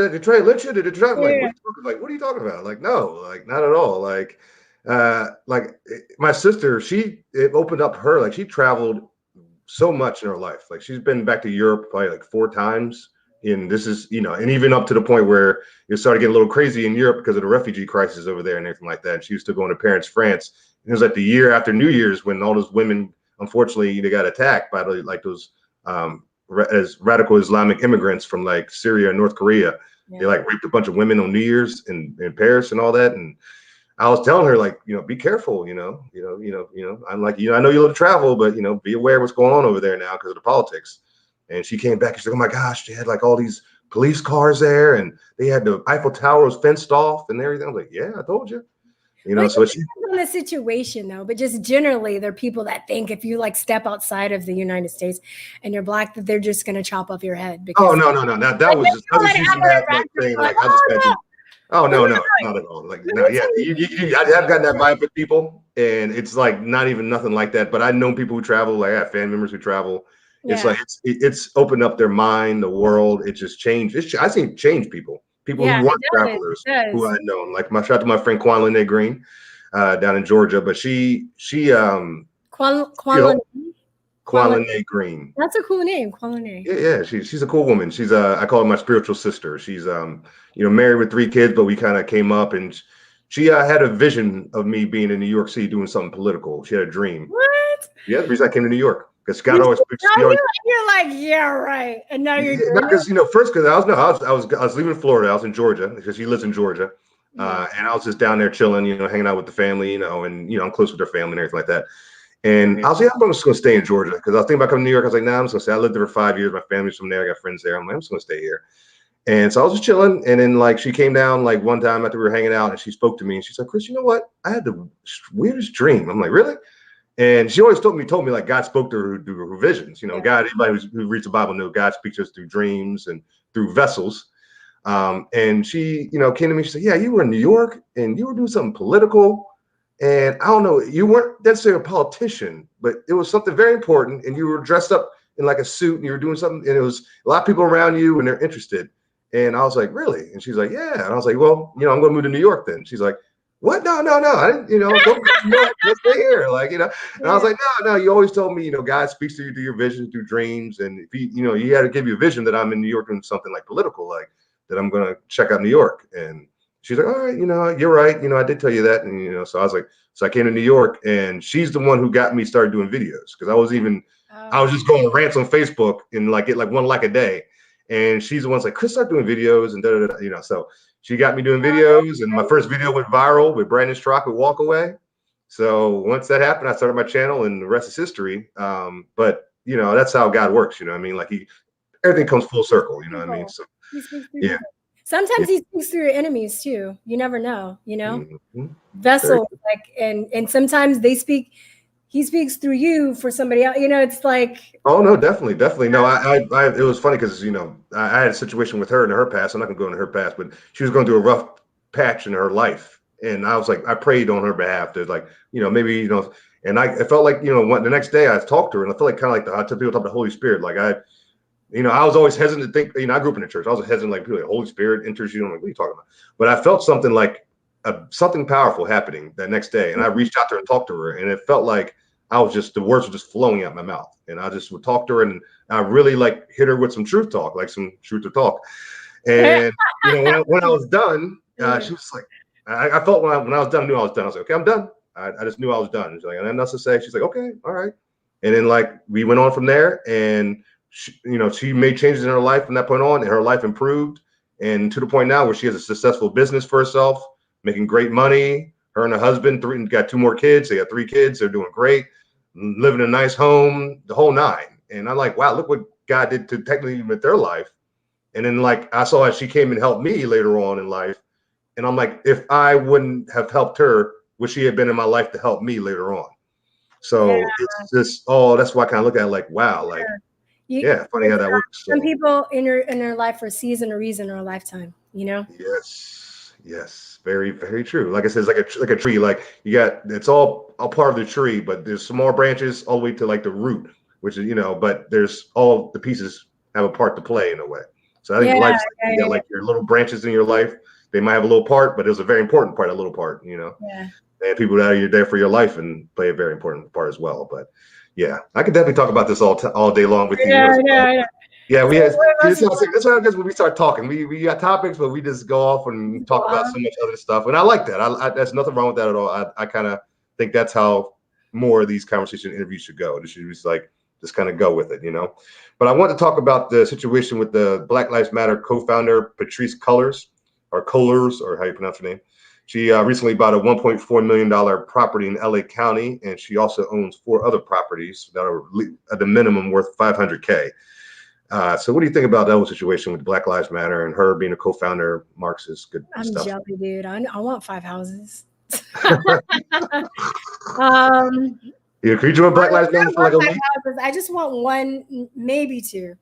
lynch you? Did they try? Like, what are you talking about? Like, no, like, not at all. Like my sister, it opened up her, like, she traveled so much in her life. Like, she's been back to Europe probably like 4 times. And this is, and even up to the point where it started getting a little crazy in Europe because of the refugee crisis over there and everything like that. She used to go into Paris, France. And it was like the year after New Year's when all those women, unfortunately, they got attacked by those as radical Islamic immigrants from like Syria and North Korea. Yeah. They like raped a bunch of women on New Year's in Paris and all that. And I was telling her, like, be careful, I'm like, I know you love to travel, but, be aware of what's going on over there now because of the politics. And she came back and she's like, oh my gosh, they had like all these police cars there and they had the Eiffel Tower was fenced off and everything. I was like, yeah, I told you. So it's on the situation though, but just generally there are people that think if you like step outside of the United States and you're black, that they're just gonna chop off your head. Because no. That was just, I was using that like thing, like, I just imagine. Oh no, not at all. Like, no, yeah, I've gotten that vibe with people, and it's like not even nothing like that. But I know people who travel, like I have family members who travel. Yeah. It's like it's opened up their mind, the world. It just changed. I seen it change people who weren't travelers who I know. Like shout out to my friend Quan Lene Green down in Georgia, but she Quan Lene Green. That's a cool name, Quan Lene. Yeah, she's a cool woman. She's I call her my spiritual sister. She's married with 3 kids, but we kind of came up, and she had a vision of me being in New York City doing something political. She had a dream. What? Yeah, the reason I came to New York. Because Scott always, you're like, yeah, right. And now you're because first, because I was leaving Florida. I was in Georgia because she lives in Georgia, and I was just down there chilling, hanging out with the family, and I'm close with their family and everything like that. And I was like, I'm just gonna stay in Georgia because I was thinking about coming to New York. I was like, nah, I'm just gonna stay. I lived there for 5 years. My family's from there. I got friends there. I'm like, I'm just gonna stay here. And so I was just chilling, and then like she came down like one time after we were hanging out, and she spoke to me, and she's like, Chris, you know what? I had the weirdest dream. I'm like, really? And she always told me like God spoke to her through her visions. God, anybody who reads the Bible knows God speaks to us through dreams and through vessels. And she, came to me. She said, "Yeah, you were in New York and you were doing something political. And I don't know, you weren't necessarily a politician, but it was something very important. And you were dressed up in like a suit and you were doing something. And it was a lot of people around you and they're interested." And I was like, "Really?" And she's like, "Yeah." And I was like, "Well, I'm going to move to New York then." She's like, "What? No. I didn't, don't let's stay here." Like, and I was like, no, you always told me, God speaks to you through your visions, through dreams. And if you had to give you a vision that I'm in New York doing something like political, like that I'm going to check out New York. And she's like, "All right, you're right. I did tell you that." And, so I was like, so I came to New York, and she's the one who got me started doing videos. Cause I was just going to rants on Facebook and like get like 1 like a day. And she's the one like, "Chris, start doing videos," and so she got me doing videos, and my first video went viral with Brandon Strock with Walk Away. So once that happened, I started my channel, and the rest is history. But that's how God works. Like everything comes full circle. You know what I mean? So yeah. Sometimes he speaks through your enemies too. You never know. Vessels like, and sometimes he speaks through you for somebody else. It's like. Oh no, definitely. No, I it was funny because I had a situation with her in her past. I'm not gonna go into her past, but she was going through a rough patch in her life, and I was like, I prayed on her behalf to like, maybe and I felt like the next day I talked to her, and I felt like kind of like I tell people talk about the Holy Spirit. Like I was always hesitant to think. I grew up in the church. I was hesitant, like people like Holy Spirit enters you. I'm like, what are you talking about? But I felt something like something powerful happening that next day, and I reached out to her and talked to her, and it felt like the words were just flowing out my mouth, and I just would talk to her, and I really like hit her with some truth talk, like some truth to talk. And when I was done, she was like, I felt when I was done, I knew I was done. I was like, okay, I'm done. I just knew I was done. She's like, and then nothing to say. She's like, okay, all right. And then like we went on from there, and she made changes in her life from that point on, and her life improved, and to the point now where she has a successful business for herself, making great money. Her and her husband got 2 more kids. They got 3 kids. They're doing great, living in a nice home, the whole 9. And I'm like, wow, look what God did to technically with their life. And then like I saw as she came and helped me later on in life. And I'm like, if I wouldn't have helped her, would she have been in my life to help me later on? So it's just, that's why I kind of look at it like, wow, like, funny how that works. Some people in their life for a season, a reason, or a lifetime, Yes, very, very true. Like I said, it's like a tree. Like it's all a part of the tree, but there's small branches all the way to like the root, which is but there's all the pieces have a part to play in a way. So I think life's like, you got like your little branches in your life. They might have a little part, but it's a very important part, a little part, and people that are there for your life and play a very important part as well. But yeah, I could definitely talk about this all day long with you. Yeah, that's what I guess when we start talking, we got topics, but we just go off and talk about so much other stuff. And I like that. There's nothing wrong with that at all. I kind of think that's how more of these conversation interviews should go. It should just kind of go with it, But I want to talk about the situation with the Black Lives Matter co-founder, Patrisse Cullors, or how you pronounce her name. She recently bought a $1.4 million property in LA County, and she also owns 4 other properties that are at the minimum worth $500K. So what do you think about that whole situation with Black Lives Matter and her being a co-founder, Marxist, good stuff? I'm jelly, dude. I want 5 houses. Could you join Black Lives Matter for like a week? I just want 1, maybe 2.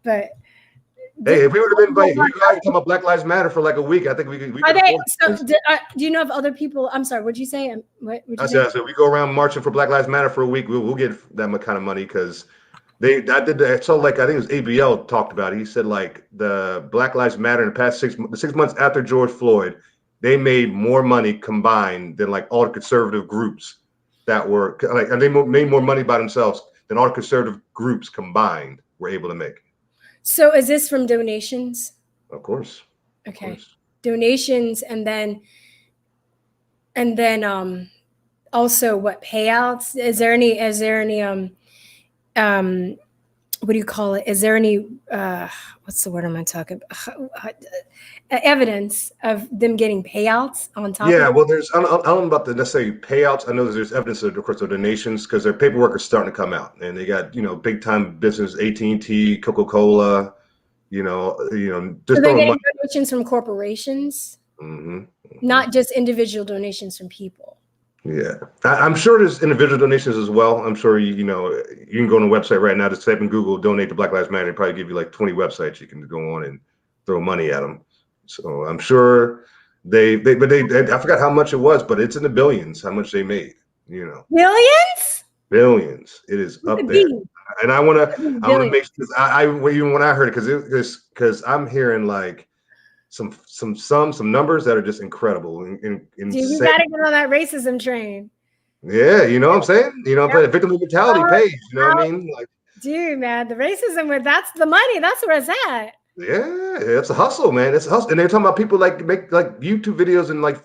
But hey, if we would have been invited, you guys talking about Black Lives Matter for like a week, I think we could. Do you know of other people? I'm sorry, what'd you say? I said we go around marching for Black Lives Matter for a week. We'll get that kind of money because I think it was ABL talked about it. He said like the Black Lives Matter in the past 6 months after George Floyd, they made more money combined than like all the conservative groups that were like, and they made more money by themselves than all the conservative groups combined were able to make. So is this from donations? Of course. Okay. Of course. Donations and then also what payouts? Is there any what do you call it? Is there any what's the word am I talking about? Evidence of them getting payouts on top? Yeah, well, I don't know about the necessarily payouts. I know there's evidence of course of donations because their paperwork is starting to come out, and they got big time business, AT&T, Coca-Cola, just so they're getting donations from corporations, not just individual donations from people. Yeah, I'm sure there's individual donations as well. I'm sure you can go on the website right now, just type in Google donate to Black Lives Matter. They probably give you like 20 websites you can go on and throw money at them. So I'm sure they I forgot how much it was, but it's in the billions how much they made. Billions. It is up there. And I want to make sure even when I heard it because I'm hearing like some numbers that are just incredible and dude, you gotta get on that racism train. Yeah, you know what I'm saying? But victim mentality pays, you know what I mean? Like, dude, man, the racism, that's the money, that's where it's at. Yeah, it's a hustle, man. It's a hustle. And they're talking about people like make like YouTube videos and like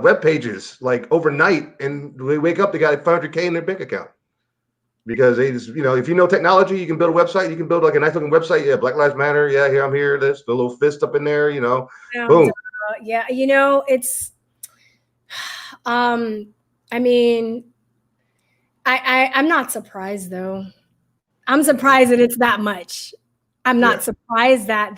web pages like overnight, and they wake up, they got 500K in their bank account. Because they just, if you know technology, you can build a website. You can build like a nice looking website. Yeah, Black Lives Matter. Yeah, here I'm here. There's the little fist up in there. Boom. Yeah, it's. I mean, I'm not surprised though. I'm surprised that it's that much. I'm not surprised that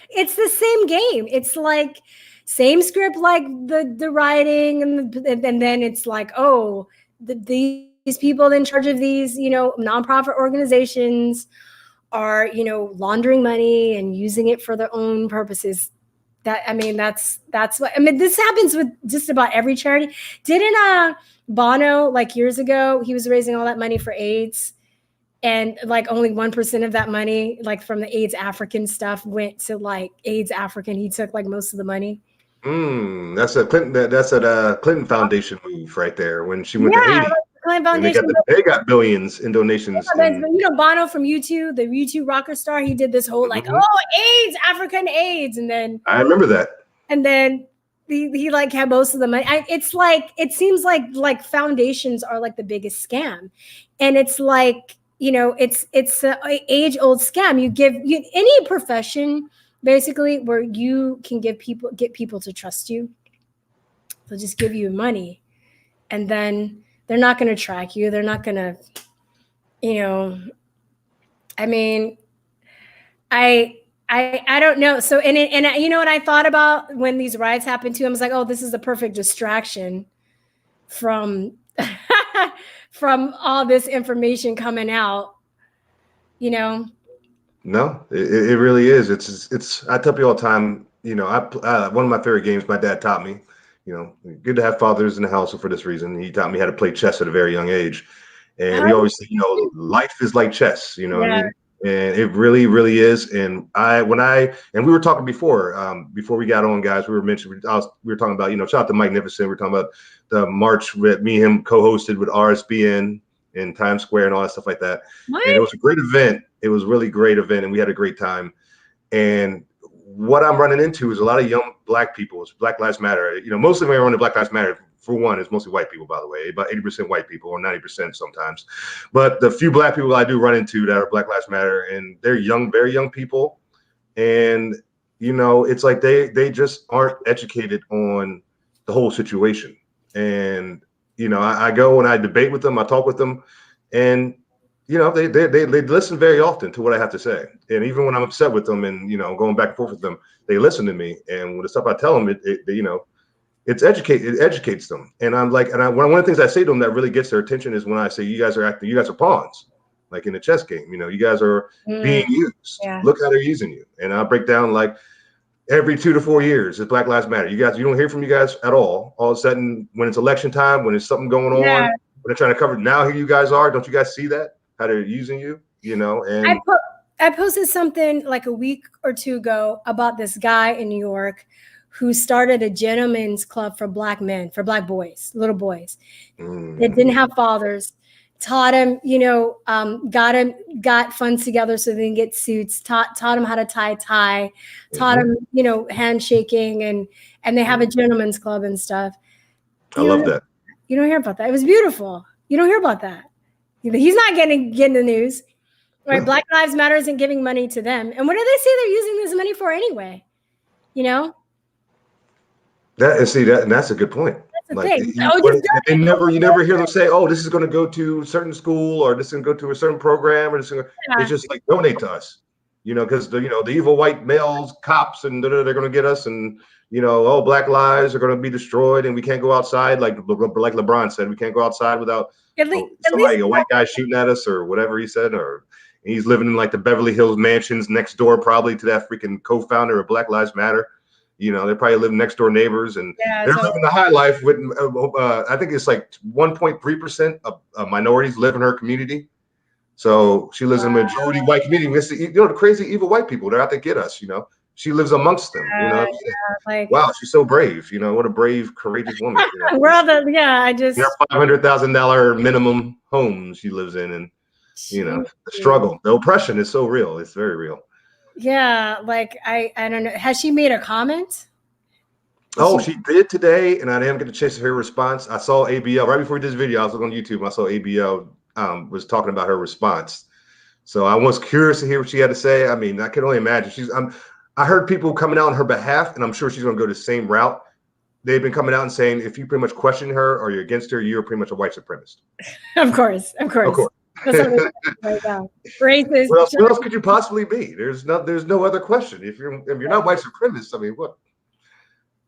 it's the same game. It's like same script, like the writing and then it's like, oh, these people in charge of these, nonprofit organizations are, laundering money and using it for their own purposes. That's what, this happens with just about every charity. Didn't Bono, like years ago, he was raising all that money for AIDS, and like only 1% of that money, like from the AIDS African stuff, went to like AIDS African. He took like most of the money. That's a Clinton. That's a Clinton Foundation move right there. When she went to Haiti, Clinton Foundation, they got billions in donations. Bono from U2, the U2 rocker star, he did this whole like, oh, AIDS, African AIDS, and then I remember that. And then he like had most of the money. It seems like foundations are like the biggest scam, and it's like, it's an age old scam. You give any profession basically where you can get people to trust you. They'll just give you money, and then they're not going to track you. They're not going to, I mean, I don't know. So, and you know what I thought about when these riots happened too? I was like, oh, this is the perfect distraction from from all this information coming out, No, it really is. It's. I tell people all the time. One of my favorite games my dad taught me. Good to have fathers in the house for this reason. He taught me how to play chess at a very young age, and he always said, life is like chess. You know what I mean? And it really, really is. And we were talking before we got on, guys. We were talking about, shout out to Mike Nificent. We were talking about the march that me and him co-hosted with RSBN in Times Square and all that stuff like that. What? And it was a great event. It was a really great event, and we had a great time. And what I'm running into is a lot of young Black people. It's Black Lives Matter. Mostly when I run to Black Lives Matter, for one, it's mostly white people, by the way, about 80% white people or 90% sometimes. But the few Black people I do run into that are Black Lives Matter, and they're young, very young people. And, it's like they just aren't educated on the whole situation. And, I go and I debate with them, I talk with them, and, they listen very often to what I have to say. And even when I'm upset with them and, going back and forth with them, they listen to me. And when the stuff I tell them, it educates them. And I'm like, one of the things I say to them that really gets their attention is when I say, you guys are pawns, like in a chess game. You guys are being used. Yeah. Look how they're using you. And I break down like every 2 to 4 years, it's Black Lives Matter. You don't hear from you guys at all. All of a sudden, when it's election time, when there's something going on, when they're trying to cover, now here you guys are. Don't you guys see that? How they're using you, And I posted something like a week or two ago about this guy in New York who started a gentleman's club for Black men, for Black boys, little boys that didn't have fathers, taught him, got funds together so they can get suits, taught him how to tie, taught him, handshaking, and they have a gentleman's club and stuff. I love that. You don't hear about that. It was beautiful. You don't hear about that. He's not getting the news, right? Yeah. Black Lives Matter isn't giving money to them. And what do they say they're using this money for anyway? That's a good point. That's the thing. You never hear them say, "Oh, this is going to go to a certain school, or this is going to go to a certain program," or it's just like donate to us, because the evil white males, cops, and they're going to get us, and Black lives are going to be destroyed, and we can't go outside like LeBron said, we can't go outside without a white guy shooting at us or whatever he said, or he's living in like the Beverly Hills mansions next door, probably to that freaking co-founder of Black Lives Matter. They probably live next door neighbors, and they're living the high life. With I think it's like 1.3% of minorities live in her community. So she lives in a majority white community. The crazy evil white people, they're out to get us. She lives amongst them. Wow, she's so brave. What a brave, courageous woman. We're all they're $500,000 minimum homes she lives in, and the struggle, the oppression is so real. It's very real. Yeah, like I don't know. Has she made a comment? She did today, and I didn't get a chance to hear her response. I saw ABL right before this video. I was on YouTube, and I saw ABL was talking about her response. So I was curious to hear what she had to say. I mean, I can only imagine. I heard people coming out on her behalf, and I'm sure she's going to go the same route. They've been coming out and saying, if you pretty much question her or you're against her, you're pretty much a white supremacist. Of course. That's right now. Racist. What else could you possibly be? There's no other question. If you're not white supremacist, I mean, what?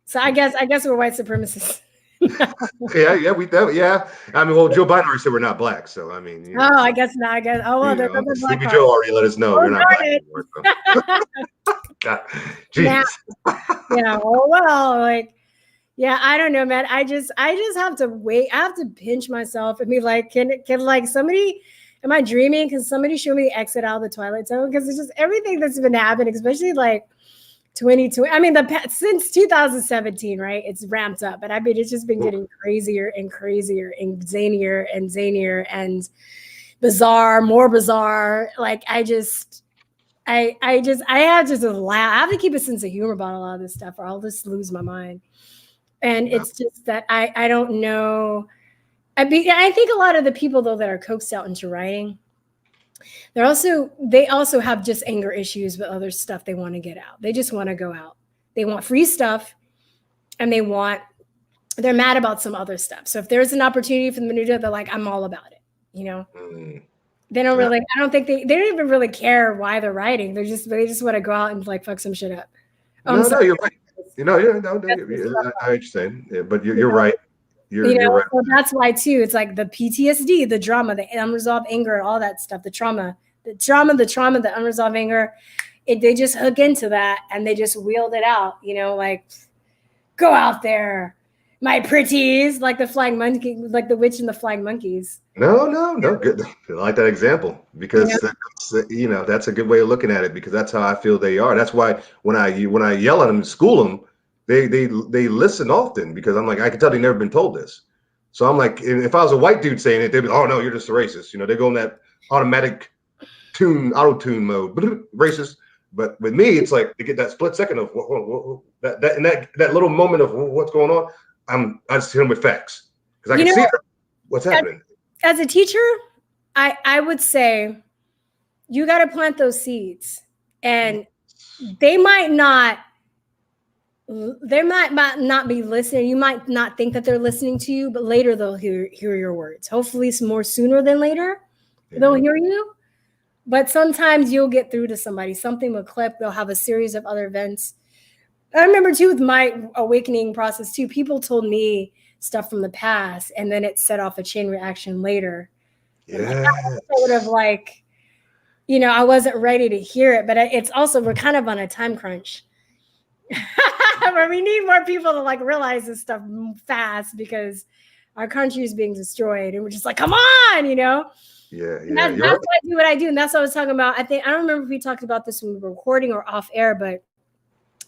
So I guess we're white supremacists. yeah. I mean, well, Joe Biden already said we're not black, so I mean. I guess not. Sleepy Joe already let us know we're not black anymore. So. Jeez. I don't know, man. I just have to wait. I have to pinch myself and be like, can like somebody? Am I dreaming? Can somebody show me the exit out of the Twilight Zone? Because it's just everything that's been happening, especially like 2020. I mean, since 2017, right? It's ramped up, but I mean, it's just been getting crazier and crazier and zanier and bizarre, more bizarre. Like I have just a laugh. I have to keep a sense of humor about a lot of this stuff, or I'll just lose my mind. And it's just that I don't know. I think a lot of the people though that are coaxed out into writing, they also have just anger issues with other stuff they want to get out. They just want to go out. They want free stuff, and they're mad about some other stuff. So if there's an opportunity for them to do it, they're like, I'm all about it. They don't really, I don't think they don't even really care why they're writing. They just want to go out and like fuck some shit up. No, you're right. I understand. Yeah, but you're right. You're right. So that's why too. It's like the PTSD, the drama, the unresolved anger, all that stuff, the unresolved anger. They just hook into that and they just wield it out, like go out there, my pretties, like the flying monkey, like the witch and the flying monkeys. No, good. I like that example because that's a good way of looking at it because that's how I feel they are. That's why when I yell at them, school them, they listen often because I'm like, I can tell they've never been told this. So I'm like, if I was a white dude saying it, they'd be, oh no, you're just a racist. They go in that automatic auto tune mode, racist. But with me, it's like they get that split second of that little moment of what's going on. I just hit them with facts because I can see what's happening. As a teacher, I would say you got to plant those seeds, and they might not be listening. You might not think that they're listening to you, but later they'll hear your words. Hopefully, it's more sooner than later. They'll hear you. But sometimes you'll get through to somebody. Something will clip. They'll have a series of other events. I remember too with my awakening process too. People told me stuff from the past, and then it set off a chain reaction later. Yeah, sort of like, I wasn't ready to hear it, but it's also we're kind of on a time crunch where we need more people to like realize this stuff fast because our country is being destroyed, and we're just like, come on, Yeah. That's why I do what I do, and that's what I was talking about. I don't remember if we talked about this when we were recording or off air, but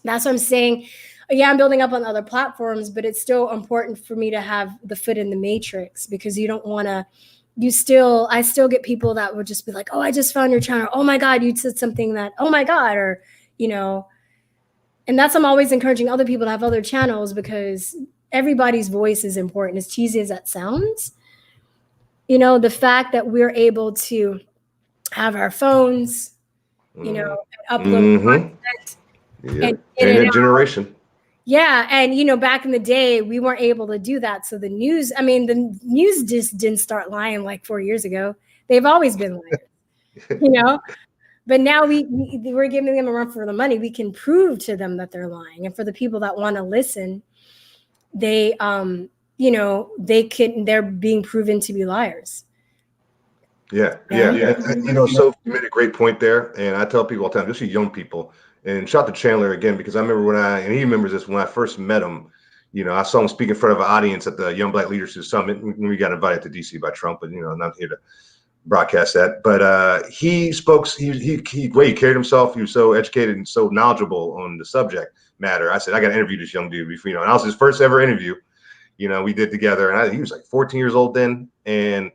that's what I'm saying. Yeah, I'm building up on other platforms, but it's still important for me to have the foot in the matrix because you don't want to. I still get people that would just be like, "Oh, I just found your channel. Oh my God, you said something that. Oh my God," or and that's I'm always encouraging other people to have other channels because everybody's voice is important. As cheesy as that sounds. The fact that we're able to have our phones, and upload content. Yeah, and a generation. Yeah, and back in the day, we weren't able to do that. So the news just didn't start lying like 4 years ago. They've always been lying, But now we're giving them a run for the money. We can prove to them that they're lying, and for the people that want to listen, they're being proven to be liars. Yeah. So you made a great point there, and I tell people all the time, especially young people, and shout to Chandler again because I remember and he remembers this when I first met him. I saw him speak in front of an audience at the Young Black Leadership Summit when we got invited to DC by Trump, but not here to broadcast that. But he spoke. The way he carried himself, he was so educated and so knowledgeable on the subject matter. I said, I got to interview this young dude before, and I was his first ever interview. We did together, and he was like 14 years old then, and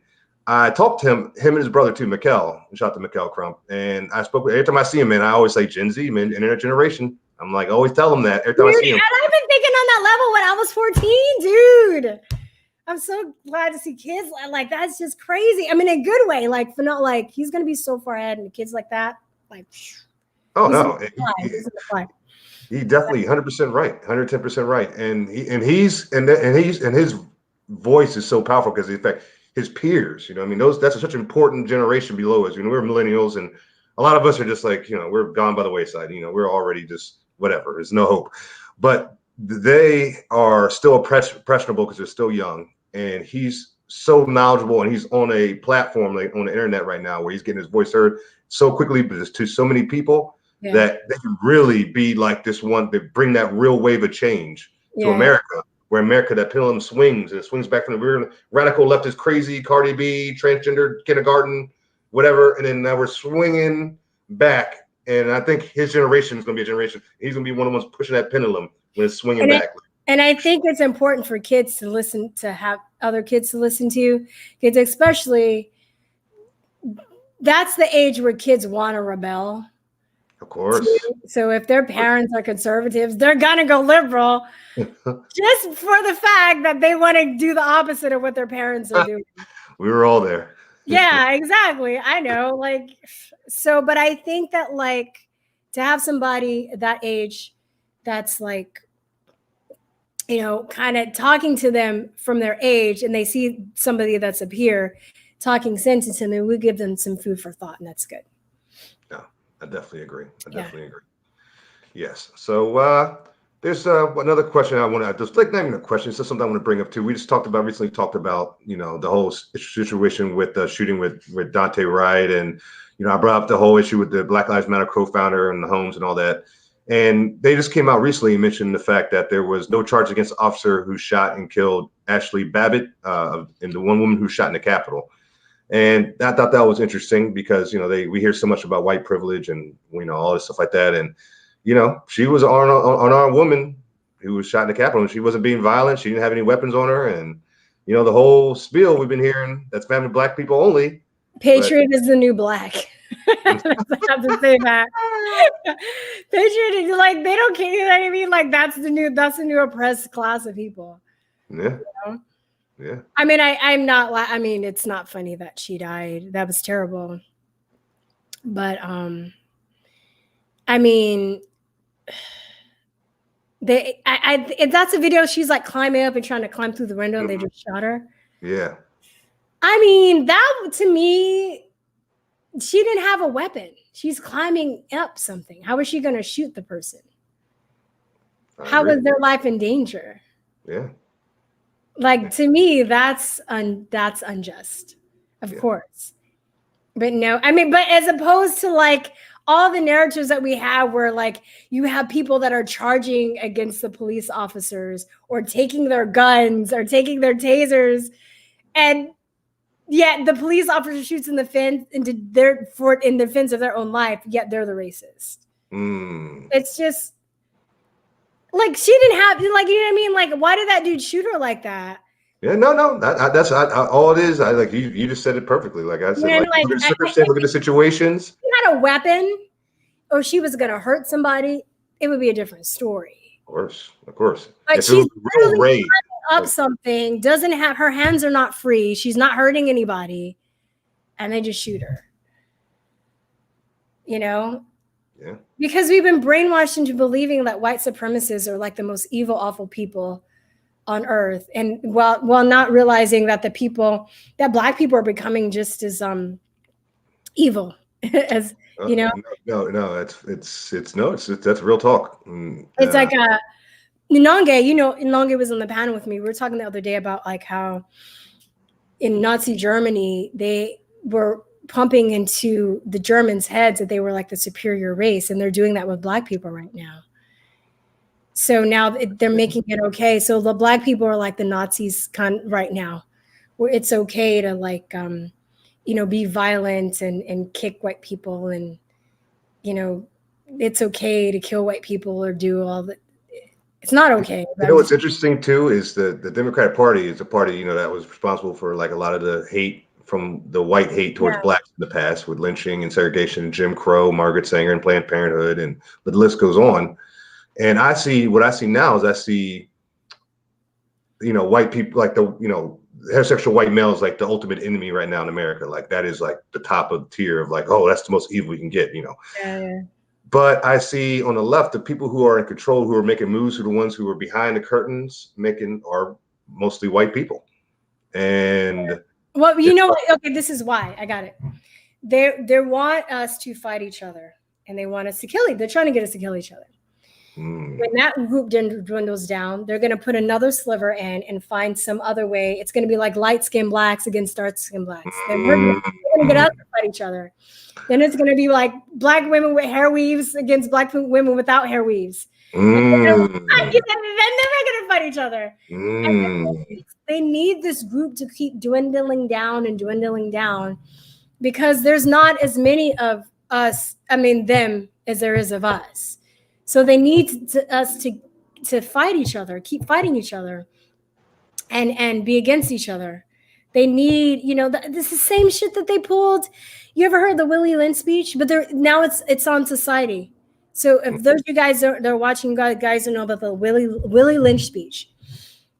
I talked to him and his brother too, Mikkel. Shout out to Mikkel Crump. And I spoke with every time I see him, man, I always say Gen Z, man, internet generation. I'm like, always tell them that every time I see him. And I've been thinking on that level when I was 14, dude. I'm so glad to see kids like that's just crazy. I mean, in a good way, like, but not like he's gonna be so far ahead, and kids like that, like, oh no, he definitely 100% right, 110% right, and his voice is so powerful because in fact his peers, that's such an important generation below us. We're millennials, and a lot of us are just like, we're gone by the wayside. We're already just whatever. There's no hope, but they are still impressionable because they're still young. And he's so knowledgeable, and he's on a platform like on the internet right now where he's getting his voice heard so quickly, but it's to so many people that they can really be like this one to bring that real wave of change to America, where America, that pendulum swings, and it swings back from the rear. Radical left is crazy, Cardi B, transgender, kindergarten, whatever, and then now we're swinging back. And I think his generation is going to be a generation. He's going to be one of the ones pushing that pendulum when it's swinging back. And I think it's important for kids to listen, to have other kids to listen to. Kids, especially, that's the age where kids want to rebel. Of course. So if their parents are conservatives, they're gonna go liberal just for the fact that they want to do the opposite of what their parents are doing. We were all there. Yeah, exactly. I know. Like, so, but I think that, like, to have somebody that age that's like, you know, kind of talking to them from their age, and they see somebody that's up here talking sense into them, we give them some food for thought, and that's good. No, I definitely agree. I definitely agree. Yes. So there's another question I want to just like, not even a question, it's just something I want to bring up too. We just recently talked about, you know, the whole situation with the shooting with Dante Wright, and you know, I brought up the whole issue with the Black Lives Matter co-founder and the homes and all that. And they just came out recently and mentioned the fact that there was no charge against the officer who shot and killed Ashley Babbitt, and the one woman who shot in the Capitol. And I thought that was interesting because, you know, we hear so much about white privilege and, you know, all this stuff like that. And, you know, she was an unarmed woman who was shot in the Capitol, and she wasn't being violent. She didn't have any weapons on her. And, you know, the whole spiel we've been hearing, that's family black people only. Patriot is the new black. I have to say that. Patriot is like, they don't care. You know what I mean? Like, that's the new oppressed class of people. Yeah. You know? Yeah. I mean, I mean, it's not funny that she died. That was terrible. But I mean, that's a video. She's like climbing up and trying to climb through the window, and they just shot her. Yeah. I mean, that to me, she didn't have a weapon. She's climbing up something. How is she going to shoot the person? How was their life in danger? Yeah. Like, to me, that's unjust, of course. But no, I mean, but as opposed to like all the narratives that we have where like you have people that are charging against the police officers or taking their guns or taking their tasers, and yet the police officer shoots in defense of their own life, yet they're the racist. It's just like, she didn't have, like, you know what I mean? Like, why did that dude shoot her like that? Yeah, no, that's all it is. I like you just said it perfectly. Like I said, like, look at the circumstance, look at the situations. If she had a weapon or she was going to hurt somebody, it would be a different story. Of course. But she's literally up something, doesn't have, her hands are not free. She's not hurting anybody, and they just shoot her. You know? Yeah. Because we've been brainwashed into believing that white supremacists are like the most evil, awful people on earth. And while not realizing that that black people are becoming just as evil as, you know? No, that's real talk. It's like Inange, you know, Inange was on the panel with me. We were talking the other day about like how in Nazi Germany, they were pumping into the Germans' heads that they were like the superior race, and they're doing that with black people right now. So now they're making it okay. So the black people are like the Nazis right now, where it's okay to like, you know, be violent and kick white people, and, you know, it's okay to kill white people or do all that. It's not okay. You know what's interesting too is the Democratic Party is a party, you know, that was responsible for like a lot of the hate from the white hate towards blacks in the past, with lynching and segregation, Jim Crow, Margaret Sanger, and Planned Parenthood, and the list goes on. And what I see now is you know, white people, like the, you know, heterosexual white males, like the ultimate enemy right now in America. Like that is like the top of the tier of like, oh, that's the most evil we can get, you know. Yeah. But I see on the left, the people who are in control, who are making moves, who are the ones who are behind the curtains are mostly white people. And well, you know, okay, this is why I got it. They want us to fight each other, and they want us to they're trying to get us to kill each other. When that group dwindles down, they're going to put another sliver in and find some other way. It's going to be like light-skinned blacks against dark-skinned blacks. Then we're going to get us to fight each other. Then it's going to be like black women with hair weaves against black women without hair weaves. Then they're going to fight each other. And they need this group to keep dwindling down because there's not as many of us, them, as there is of us. So they need us to fight each other, keep fighting each other, and be against each other. They need, you know, this is the same shit that they pulled. You ever heard the Willie Lynch speech? But now it's on Society. So if those you guys they're watching, guys don't know about the Willie Lynch speech.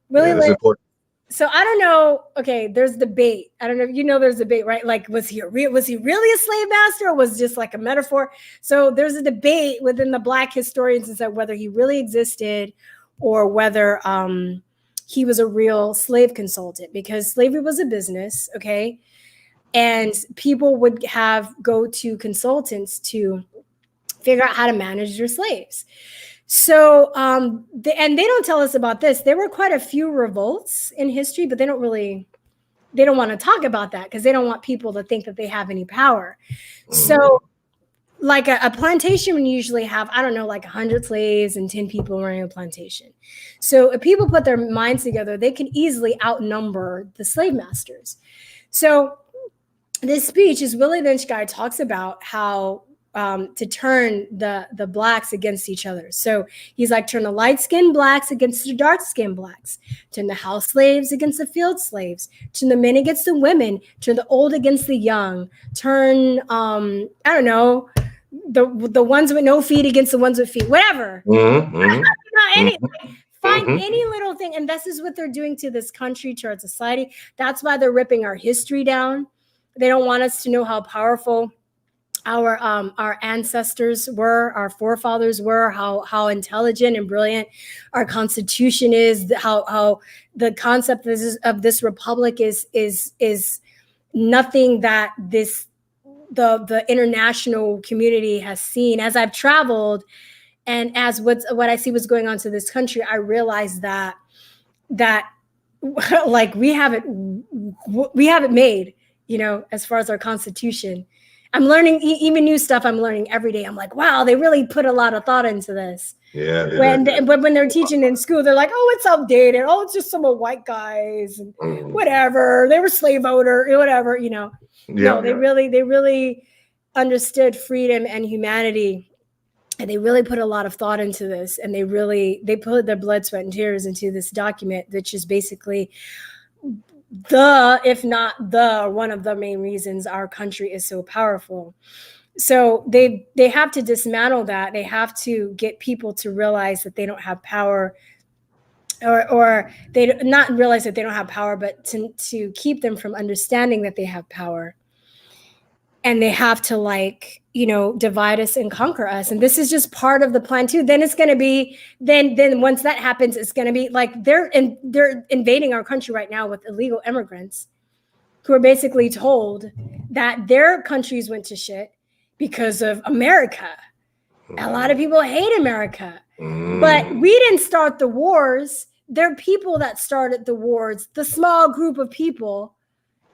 Willie Lynch. Important. So I don't know. Okay, there's debate. I don't know if you know there's debate, right? Like, was he really a slave master, or was just like a metaphor? So there's a debate within the Black historians as to whether he really existed or whether he was a real slave consultant, because slavery was a business, okay? And people would go to consultants to figure out how to manage their slaves. So, and they don't tell us about this. There were quite a few revolts in history, but they don't want to talk about that because they don't want people to think that they have any power. So like a plantation would usually have, I don't know, like 100 slaves and 10 people running a plantation. So if people put their minds together, they can easily outnumber the slave masters. So this speech is Willie Lynch guy talks about how to turn the Blacks against each other. So he's like, turn the light-skinned Blacks against the dark-skinned Blacks, turn the house slaves against the field slaves, turn the men against the women, turn the old against the young, turn, I don't know, the ones with no feet against the ones with feet, whatever. Find any little thing. And this is what they're doing to this country, to our society. That's why they're ripping our history down. They don't want us to know how powerful our ancestors were, our forefathers were, how intelligent and brilliant our Constitution is, how the concept of this republic is nothing that the international community has seen. As I've traveled and as what I see what's going on to this country, I realize that like we have it made, as far as our Constitution. I'm learning even new stuff. I'm learning every day. I'm like, wow, they really put a lot of thought into this. Yeah. But when they're teaching in school, they're like, oh, it's outdated. Oh, it's just some of white guys and whatever. They were slave owner, whatever, No, they really understood freedom and humanity. And they really put a lot of thought into this. And they put their blood, sweat, and tears into this document, which is basically if not one of the main reasons our country is so powerful. So they have to dismantle that. They have to get people to realize that they don't have power, or they not realize that they don't have power, but to keep them from understanding that they have power. And they have to divide us and conquer us. And this is just part of the plan too. Then it's going to be, then once that happens, it's going to be like they're invading our country right now with illegal immigrants who are basically told that their countries went to shit because of America. A lot of people hate America, but we didn't start the wars. They're people that started the wars, the small group of people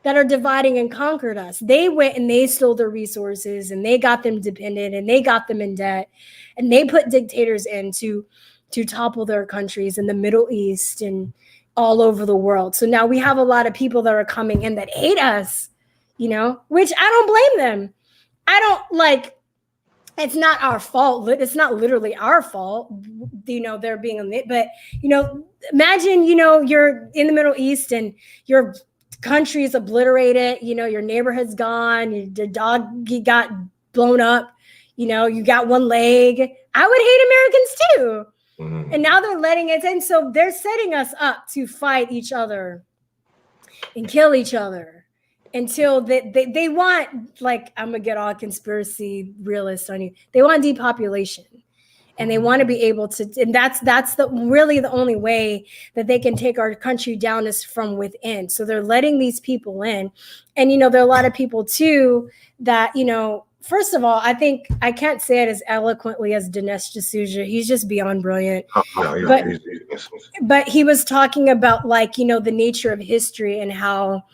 that are dividing and conquered us. They went and they stole their resources and they got them dependent and they got them in debt and they put dictators in to topple their countries in the Middle East and all over the world. So now we have a lot of people that are coming in that hate us, which I don't blame them. I don't it's not our fault. It's not literally our fault, they're being, but, imagine, you're in the Middle East and your country is obliterated, your neighborhood's gone, your dog got blown up, you got one leg. I would hate Americans too. And now they're letting it in. So they're setting us up to fight each other and kill each other until they want, I'm gonna get all conspiracy realist on you. They want depopulation. And they want to be able to, and that's really the only way that they can take our country down is from within. So they're letting these people in. And, there are a lot of people too that, first of all, I think I can't say it as eloquently as Dinesh D'Souza. He's just beyond brilliant. But he was talking about the nature of history and how,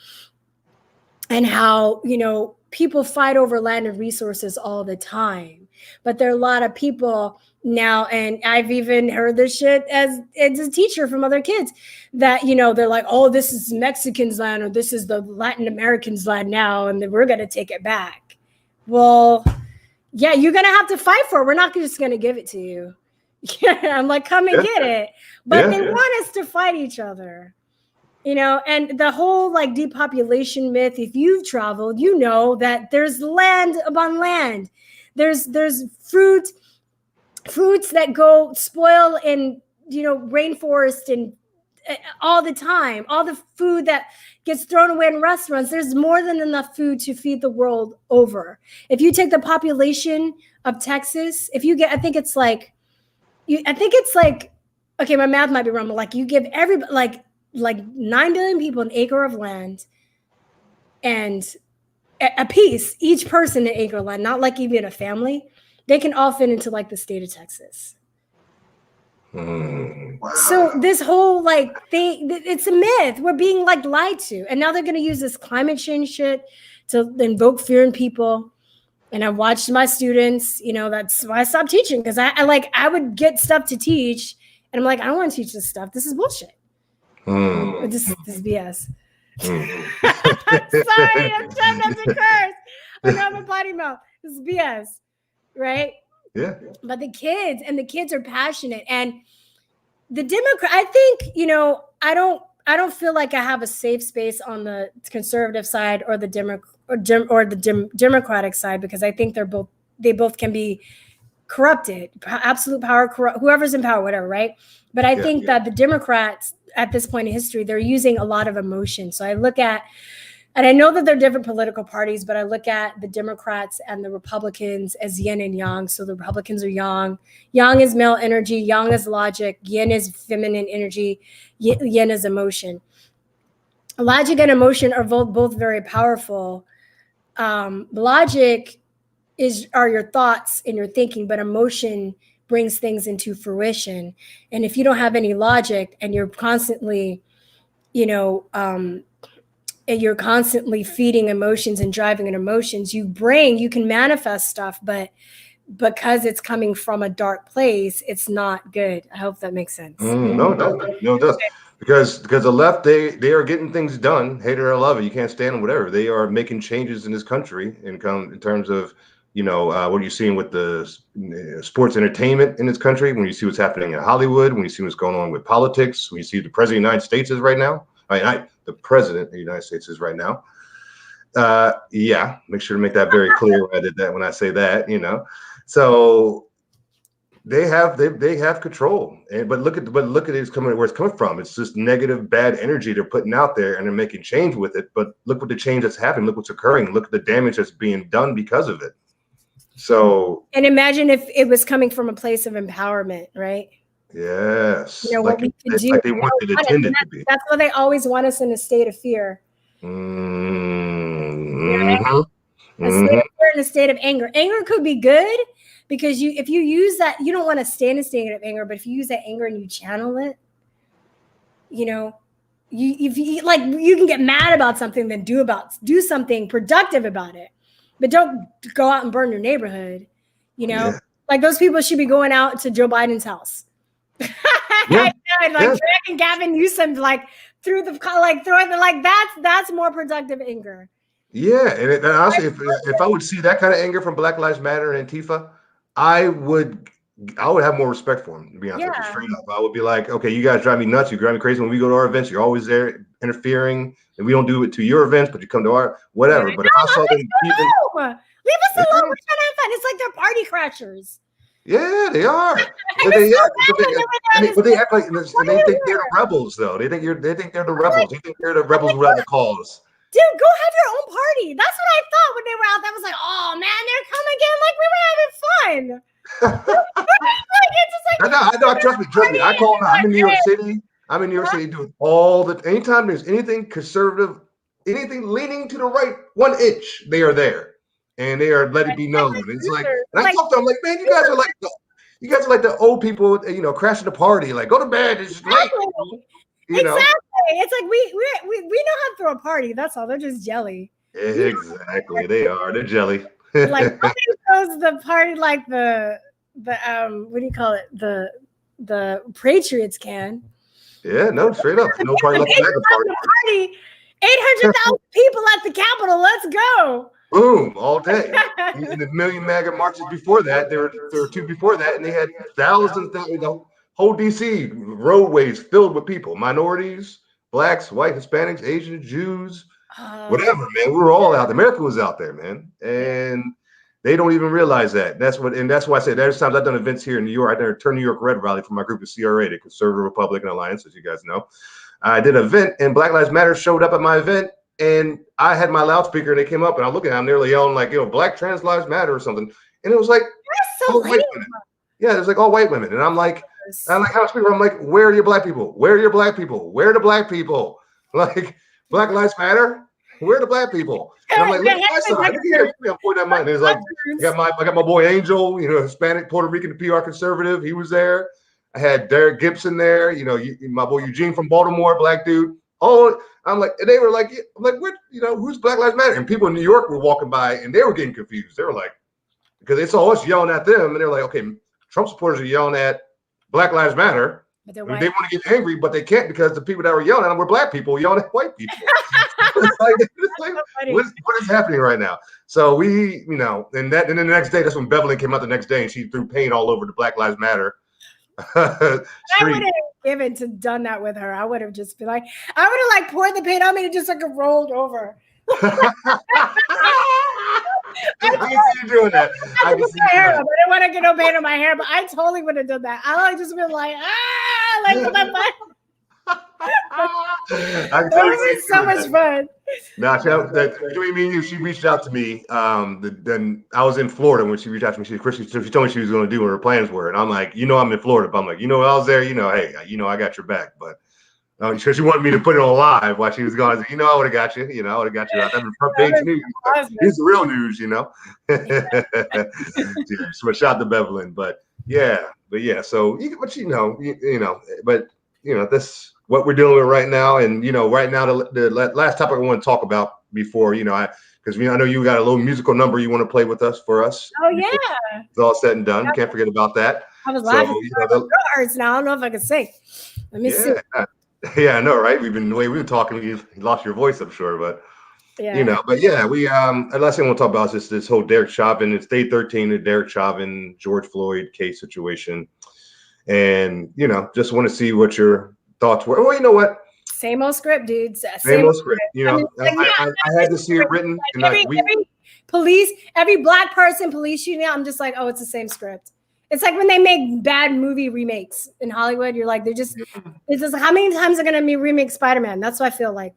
people fight over land and resources all the time. But there are a lot of people now, and I've even heard this shit as a teacher from other kids that, they're like, oh, this is Mexicans' land or this is the Latin Americans' land now, and then we're going to take it back. Well, yeah, you're going to have to fight for it. We're not just going to give it to you. I'm like, come and get it. But they want us to fight each other. And the whole depopulation myth, if you've traveled, that there's land upon land. There's fruit fruits that go spoil in, rainforest and all the time, all the food that gets thrown away in restaurants. There's more than enough food to feed the world over. If you take the population of Texas, I think it's like, okay, my math might be wrong, but like you give everybody like 9 billion people an acre of land, and a piece, each person an acre of land, not like even a family, they can all fit into like the state of Texas. So this whole thing, it's a myth. We're being lied to, and now they're going to use this climate change shit to invoke fear in people. And I watched my students, that's why I stopped teaching, because I would get stuff to teach, and I'm like, I don't want to teach this stuff. This is bullshit. This is BS. Sorry, I'm trying not to curse. I know I'm a potty mouth. This is BS, right? Yeah. But the kids are passionate, and the Democrat. I think I don't feel like I have a safe space on the conservative side or the Democratic side, because I think they both can be corrupted, absolute power, whoever's in power, whatever, right? But I think that the Democrats at this point in history, they're using a lot of emotion. So I look at, and I know that they're different political parties, but I look at the Democrats and the Republicans as yin and yang. So the Republicans are yang. Yang is male energy. Yang is logic. Yin is feminine energy. Yin is emotion. Logic and emotion are both very powerful. Logic are your thoughts and your thinking, but emotion brings things into fruition. And if you don't have any logic and you're constantly, you're constantly feeding emotions and driving in emotions, you can manifest stuff, but because it's coming from a dark place, it's not good. I hope that makes sense. No, it does. Because the left, they are getting things done, hate it or love it. You can't stand them, whatever. They are making changes in this country in terms of, what you're seeing with the sports entertainment in this country, when you see what's happening in Hollywood, when you see what's going on with politics, when you see the president of the United States is right now. The president of the United States is right now. Make sure to make that very clear when I say that, So they have control, but look at it, where it's coming from. It's just negative, bad energy they're putting out there, and they're making change with it. But look what the change that's happening. Look what's occurring. Look at the damage that's being done because of it. So, and imagine if it was coming from a place of empowerment, right? Yes, what we can do. Like they want it intended to be. That's why they always want us in a state of fear. A state of fear and a state of anger. Anger could be good, because if you use that, you don't want to stay in a state of anger. But if you use that anger and you channel it, you can get mad about something, then do something productive about it. But don't go out and burn your neighborhood. Like those people should be going out to Joe Biden's house. Dragging Gavin Newsom through the that's more productive anger. Yeah, and honestly, if I would see that kind of anger from Black Lives Matter and Antifa, I would have more respect for them, to be honest with you, straight up. I would be like, okay, you guys drive me nuts, you drive me crazy when we go to our events, you're always there interfering, and we don't do it to your events, but you come to our whatever. But if I saw them leave us alone, we're trying to have fun. It's like they're party crashers. Yeah, they are. But they act like, and they think they're the rebels, though. They think they're the rebels. They think they're the rebels without a cause. Dude, go have your own party. That's what I thought when they were out there. I was like, oh man, they're coming again. Like we were having fun. I know. Trust me. I call them. I'm in New York City. Doing anytime there's anything conservative, anything leaning to the right 1 inch, they are there. And they are letting it be known. It's like, and I talk to them like, man, you guys are like the old people, crashing the party. Like, go to bed. It's just late. Exactly. It's like we know how to throw a party. That's all. They're just jelly. Exactly. They are. They're jelly. Like nobody throws the party like the what do you call it? The Patriots can. Yeah. No. Straight up. No party like the party. 800,000 people at the Capitol. Let's go. Boom, all day. In the million MAGA marches before that, there were two before that, and they had thousands, whole DC roadways filled with people, minorities, blacks, white, Hispanics, Asians, Jews, whatever, man. We were all out there. America was out there, man. And They don't even realize that. That's why I say there's times I've done events here in New York. I did a Turn New York Red rally for my group of CRA, the Conservative Republican Alliance, as you guys know. I did an event, and Black Lives Matter showed up at my event, and I had my loudspeaker, and they came up, and I'm looking at them, they're yelling like, Black trans lives matter or something, and it was like, so white women. Yeah, it was like all white women, and I'm like, how much people? I'm like, where are your Black people? Where are your Black people? Where are the Black people? Like, Black Lives Matter. Where are the Black people? And I'm like, look at my side. I'm pointing at mine. There's like, I got my boy Angel, Hispanic, Puerto Rican, PR conservative. He was there. I had Derek Gibson there. My boy Eugene from Baltimore, Black dude. Oh, I'm like, and they were like, what? Who's Black Lives Matter? And people in New York were walking by, and they were getting confused. They were like, because they saw us yelling at them, and they're like, okay, Trump supporters are yelling at Black Lives Matter. They want to get angry, but they can't because the people that were yelling at them were Black people yelling at white people. it's like what is happening right now? So we, and then the next day, that's when Beverly came out the next day, and she threw paint all over the Black Lives Matter. I would have done that with her. I would have just been like, I would have poured the paint on me and just rolled over. I can see you doing that. I didn't want to get no paint on my hair, but I totally would have done that. I would just been like, it would be so much fun. Between me and you, she reached out to me. Then I was in Florida when she reached out to me. She told me she was going to do what her plans were, and I'm like, I'm in Florida, but I'm like, I was there. Hey, I got your back, but. Because she wanted me to put it on live while she was gone. I said, I would have got you. I would have got you out there in front page news. Here's the real news, So shout out to Bevelin, but yeah. So, but that's what we're dealing with right now. And right now, the last topic I want to talk about before, because I know you got a little musical number you want to play with us for us. Oh yeah, it's all said and done. Can't forget about that. I was laughing. Now I don't know if I can sing. Let me see. Yeah, I know, right? We've been talking. You lost your voice, I'm sure, but but yeah, we the last thing I want to talk about is this whole Derek Chauvin. It's day 13, the Derek Chauvin, George Floyd case situation, and just want to see what your thoughts were. Well, you know what? Same old script, dudes. Same old script. I had to see it written. Every Black person police shooting, I'm just like, oh, it's the same script. It's like when they make bad movie remakes in Hollywood, you're like, it's just how many times are going to remake Spider-Man? That's what I feel like.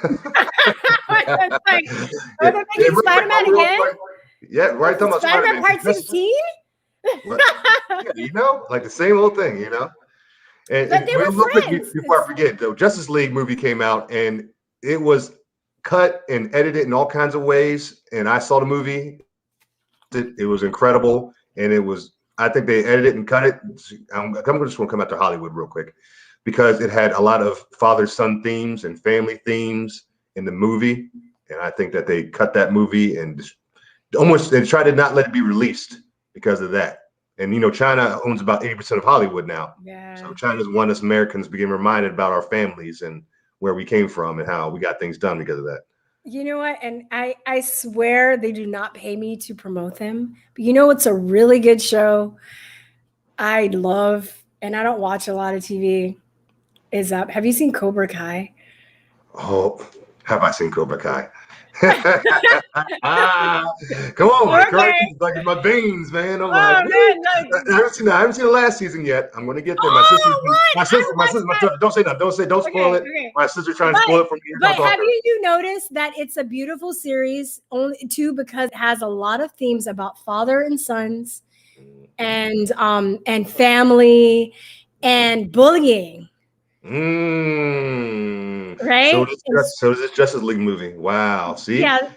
Are they making Spider-Man again? Yeah, right. Talking about Spider-Man Part 16? Like the same old thing, And but they were friends. Before I forget, the Justice League movie came out, and it was cut and edited in all kinds of ways. And I saw the movie. It was incredible, and it was. I think they edited it and cut it. I'm just going to come out to Hollywood real quick because it had a lot of father-son themes and family themes in the movie. And I think that they cut that movie and they tried to not let it be released because of that. And, China owns about 80% of Hollywood now. Yeah. So China doesn't want us Americans being reminded about our families and where we came from and how we got things done because of that. You know what? And I swear they do not pay me to promote them. But it's a really good show I love, and I don't watch a lot of TV, is have you seen Cobra Kai? Oh, have I seen Cobra Kai? Come on, my karate, like my veins, man. I'm like, I haven't seen the last season yet. I'm gonna get there. My sister, don't say that. Don't spoil it. Okay. My sister's trying to spoil it for me. But have you noticed that it's a beautiful series only too because it has a lot of themes about father and sons, and family, and bullying. Right. So does this Justice League movie. Wow. See? Yeah.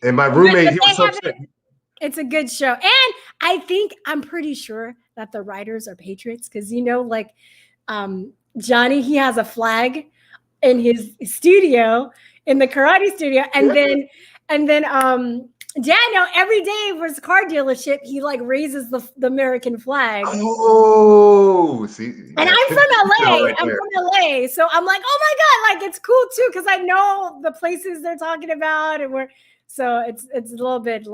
And my roommate, he was so upset. It's a good show. And I'm pretty sure that the writers are Patriots because Johnny, he has a flag in his studio, in the karate studio. And then Daniel, every day for his car dealership, he raises the American flag. Oh, see. And I'm from LA. I'm from LA. So I'm like, oh my God, it's cool too, because I know the places they're talking about, and so it's a little bit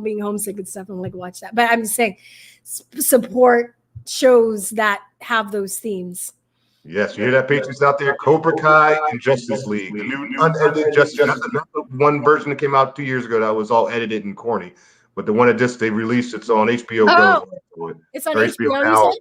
being homesick and stuff. I'm like, watch that. But I'm just saying, support shows that have those themes. Yes, you hear that, Patriots out there? Cobra Kai and Justice League, the new unedited Justice. Not the one version that came out 2 years ago that was all edited and corny, but the one that they released, it's on HBO Go. It's on or HBO Now.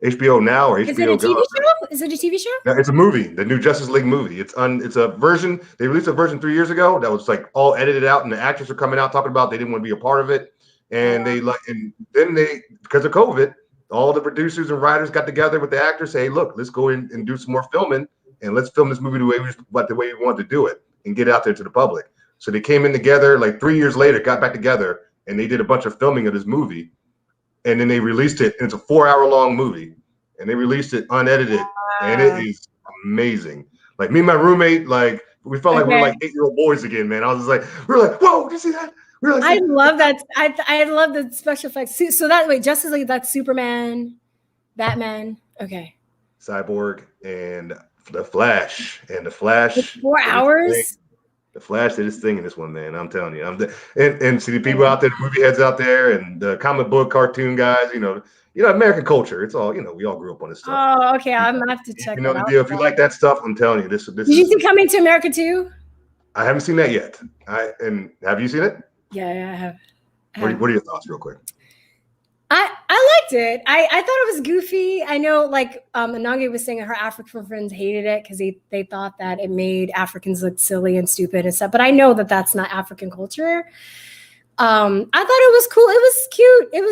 HBO Now or HBO Is it a TV Go. show? Is it a TV show? No, it's a movie, the new Justice League movie. It's a version. They released a version 3 years ago that was like all edited out, and the actors are coming out talking about they didn't want to be a part of it. And then because of COVID, all the producers and writers got together with the actors, say, hey, look, let's go in and do some more filming, and let's film this movie the way we want to do it and get it out there to the public. So they came in together like 3 years later, got back together, and they did a bunch of filming of this movie. And then they released it, and it's a 4-hour-long movie. And they released it unedited, and it is amazing. Like me and my roommate, like we felt like we were like 8-year-old boys again, man. I was just like, we were like, whoa, did you see that? I love that. I love the special effects. So Justice League, that's Superman, Batman. Okay. Cyborg and the Flash. And the Flash. 4 hours? The Flash did his thing in this one, man. I'm telling you. And see the people out there, the movie heads out there, and the comic book cartoon guys, you know, American culture. It's all, we all grew up on this stuff. Oh, okay. I'm gonna have to check. You know the deal. If you like that stuff, I'm telling you, this. Did you see Coming to America too? I haven't seen that yet. And have you seen it? Yeah, I have. What are your thoughts, real quick? I liked it. I thought it was goofy. I know, like Anangi was saying, her African friends hated it because they thought that it made Africans look silly and stupid and stuff. But I know that that's not African culture. I thought it was cool. It was cute. It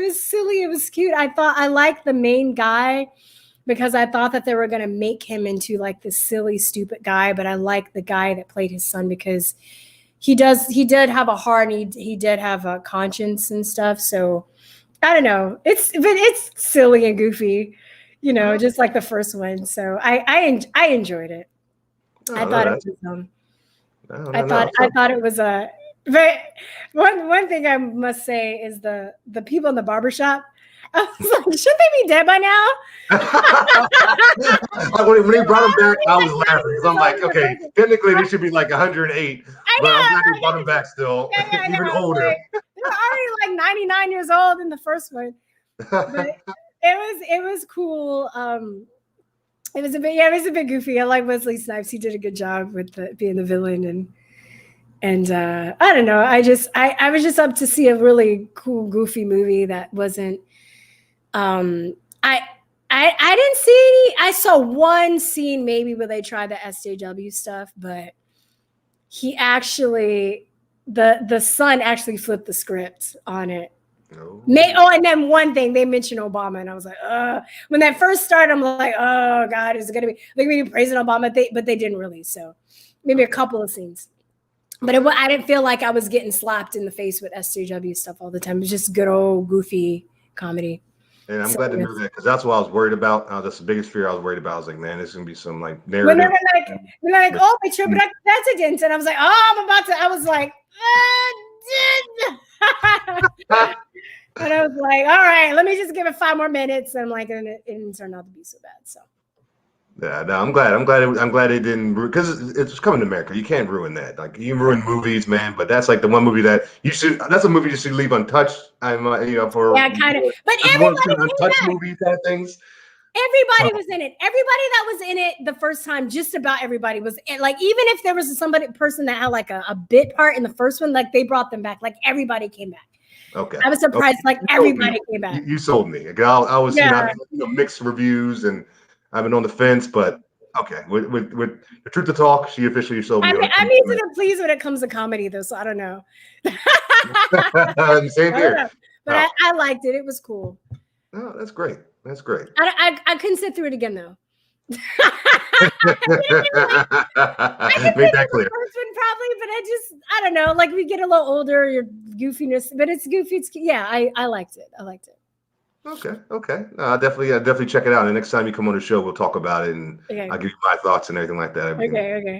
was silly. It was cute. I liked the main guy because I thought that they were gonna make him into like this silly, stupid guy. But I liked the guy that played his son because he did have a heart and he did have a conscience and stuff. So I don't know. It's silly and goofy, just like the first one. So I enjoyed it. I thought it was a very one thing I must say is the people in the barbershop. I was like, should they be dead by now? When they brought him back, I was laughing because I'm like, okay, technically they should be like 108, but I'm glad they brought him back still, even older. Like, they were already like 99 years old in the first one, but it was cool. It was a bit goofy. I like Wesley Snipes. He did a good job with being the villain, and I don't know. I was just up to see a really cool, goofy movie that wasn't. I didn't see any. I saw one scene maybe where they tried the SJW stuff, but he actually the son actually flipped the script on it. No. And then one thing they mentioned Obama, and I was like, when that first started, I'm like, oh God, is it gonna be they're gonna be praising Obama? But they didn't really. So maybe a couple of scenes. But I didn't feel like I was getting slapped in the face with SJW stuff all the time. It was just good old goofy comedy. And I'm glad to know that because that's what I was worried about. That's the biggest fear I was worried about. I was like, man, there's gonna be some like narrative. When they're like, oh, Patriots president, and I was like, I was like, and I was like, all right, let me just give it 5 more minutes. And I'm like, and it didn't turn out to be so bad. So. Yeah, no, I'm glad it didn't, because it's coming to America. You can't ruin that. Like, you ruin movies, man. But that's like the one movie that that's a movie you should leave untouched. For kind of. But everybody untouched movie kind of things. Everybody was in it. Everybody that was in it the first time, just about everybody was in. Like, even if there was person that had like a bit part in the first one, like they brought them back. Like everybody came back. Okay. I was surprised. Like everybody came back. You sold me. I was mixed reviews and I've been on the fence, but okay. With the truth to talk, she officially sold me. I'm easy to please when it comes to comedy, though, so I don't know. Same here. But I liked it. It was cool. Oh, that's great. That's great. I couldn't sit through it again, though. Make that clear. First one probably, but I don't know. Like we get a little older, your goofiness, but it's goofy. I liked it. I liked it. Okay. I'll definitely check it out. And the next time you come on the show, we'll talk about it, and I'll give you my thoughts and everything like that. Okay.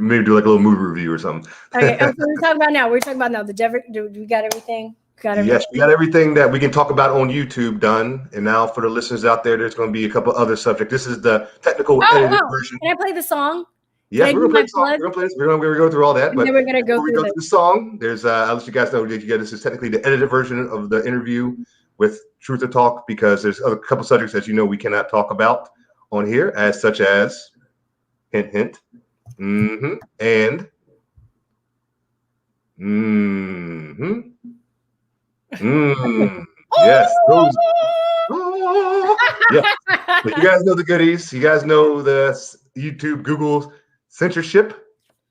Maybe do like a little movie review or something. Okay. So we're talking about now. We got everything. Yes, we got everything that we can talk about on YouTube done. And now for the listeners out there, there's going to be a couple other subjects. This is the technical edited version. Can I play the song? Yes, we're going to play the song. We're going to go through all that. But then we're going to go through the song. I'll let you guys know that this is technically the edited version of the interview with Truth or Talk, because there's a couple subjects that we cannot talk about on here, such as hint, and Yes, those. Yeah, but you guys know the goodies. You guys know the YouTube, Google censorship.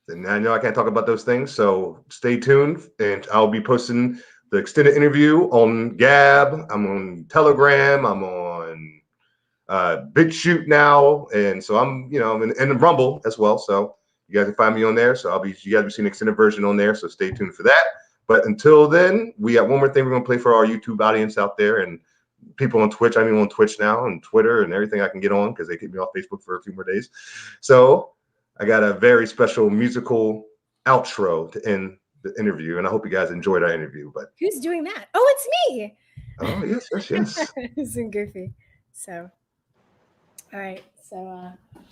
And I know I can't talk about those things, so stay tuned. And I'll be posting the extended interview on Gab. I'm on Telegram. I'm on Big Shoot now, and so I'm, I'm in Rumble as well. So you guys can find me on there. So you guys will see an extended version on there. So stay tuned for that. But until then, we got one more thing we're gonna play for our YouTube audience out there and people on Twitch. I'm even on Twitch now and Twitter and everything I can get on because they keep me off Facebook for a few more days. So I got a very special musical outro to end the interview, and I hope you guys enjoyed our interview. But who's doing that? Oh, it's me. Oh, yes. It's been goofy. So, all right. So,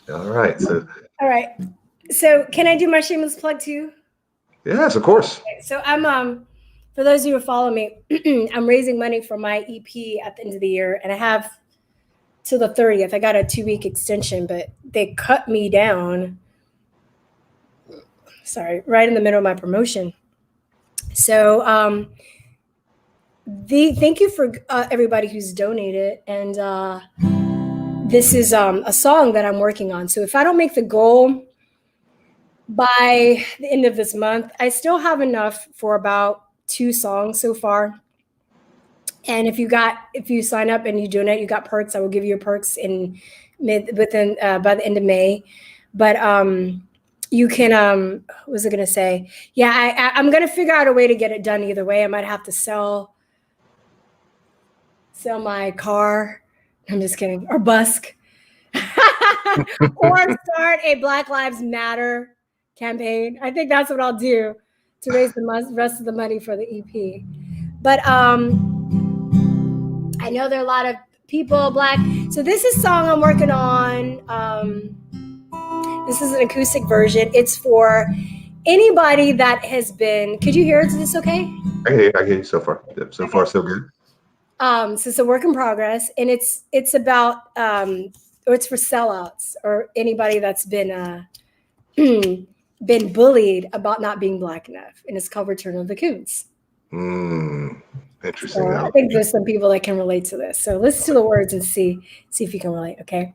all right. So can I do my shameless plug too? Yes, of course. Okay, so I'm for those of you who follow me, I'm raising money for my EP at the end of the year, and I have till the 30th. I got a 2-week extension, but they cut me down. Sorry, right in the middle of my promotion. So thank you for everybody who's donated, and this is a song that I'm working on. So if I don't make the goal by the end of this month, I still have enough for about 2 songs so far. And if you sign up and you donate, you got perks. I will give you perks by the end of May. But you can what was I gonna say? Yeah, I'm gonna figure out a way to get it done either way. I might have to sell my car. I'm just kidding. Or busk. Or start a Black Lives Matter campaign. I think that's what I'll do to raise the rest of the money for the EP. But I know there are a lot of people Black. So this is a song I'm working on. This is an acoustic version. It's for anybody that has been. Could you hear it? Is this okay? I hear you so far. Yep, so far so good. So it's a work in progress, and it's about or it's for sellouts or anybody that's been been bullied about not being Black enough, and it's called Return of the Coons. Interesting. So I think there's some people that can relate to this. So listen to the words and see if you can relate. Okay.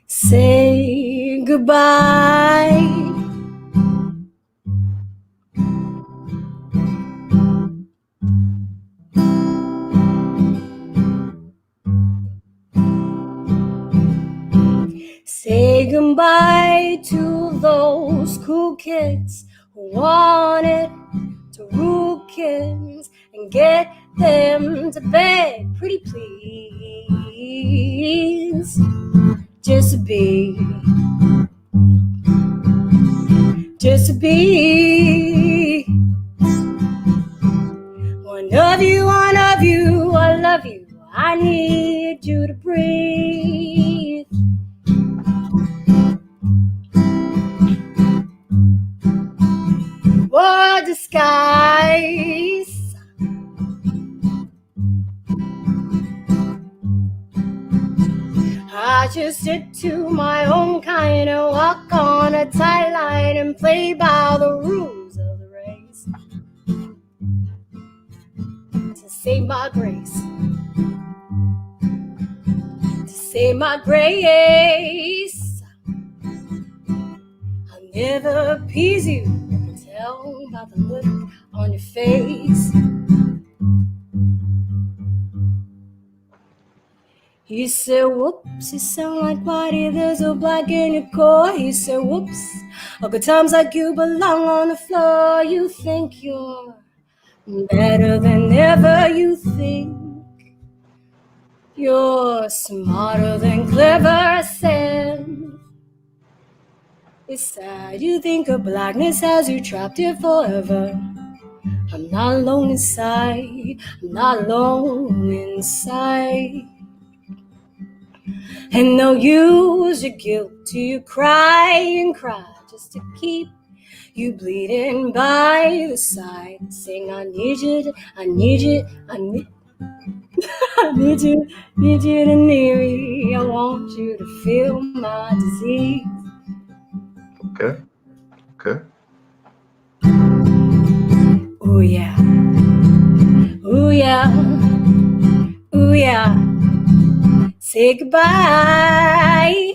Say goodbye. Say goodbye to those cool kids who wanted to rule kids and get them to beg, pretty please. Just be one of you, I love you, I need you to breathe. Or disguise. I just stick to my own kind and walk on a tight line and play by the rules of the race to save my grace, to save my grace. I'll never appease you, I can tell by the look on your face. He said, whoops, you sound like Marty, there's a black in your core. He said, whoops, all good times like you belong on the floor. You think you're better than ever, you think you're smarter than clever. Said, it's sad, you think of blackness as you trapped here forever. I'm not alone inside, I'm not alone inside. And they'll use your guilt till you cry and cry just to keep you bleeding by the side. Saying, I need you, I need you, I need. Need you to need me. I want you to feel my disease. Okay. Okay. Ooh yeah. Ooh yeah. Ooh yeah. Say goodbye.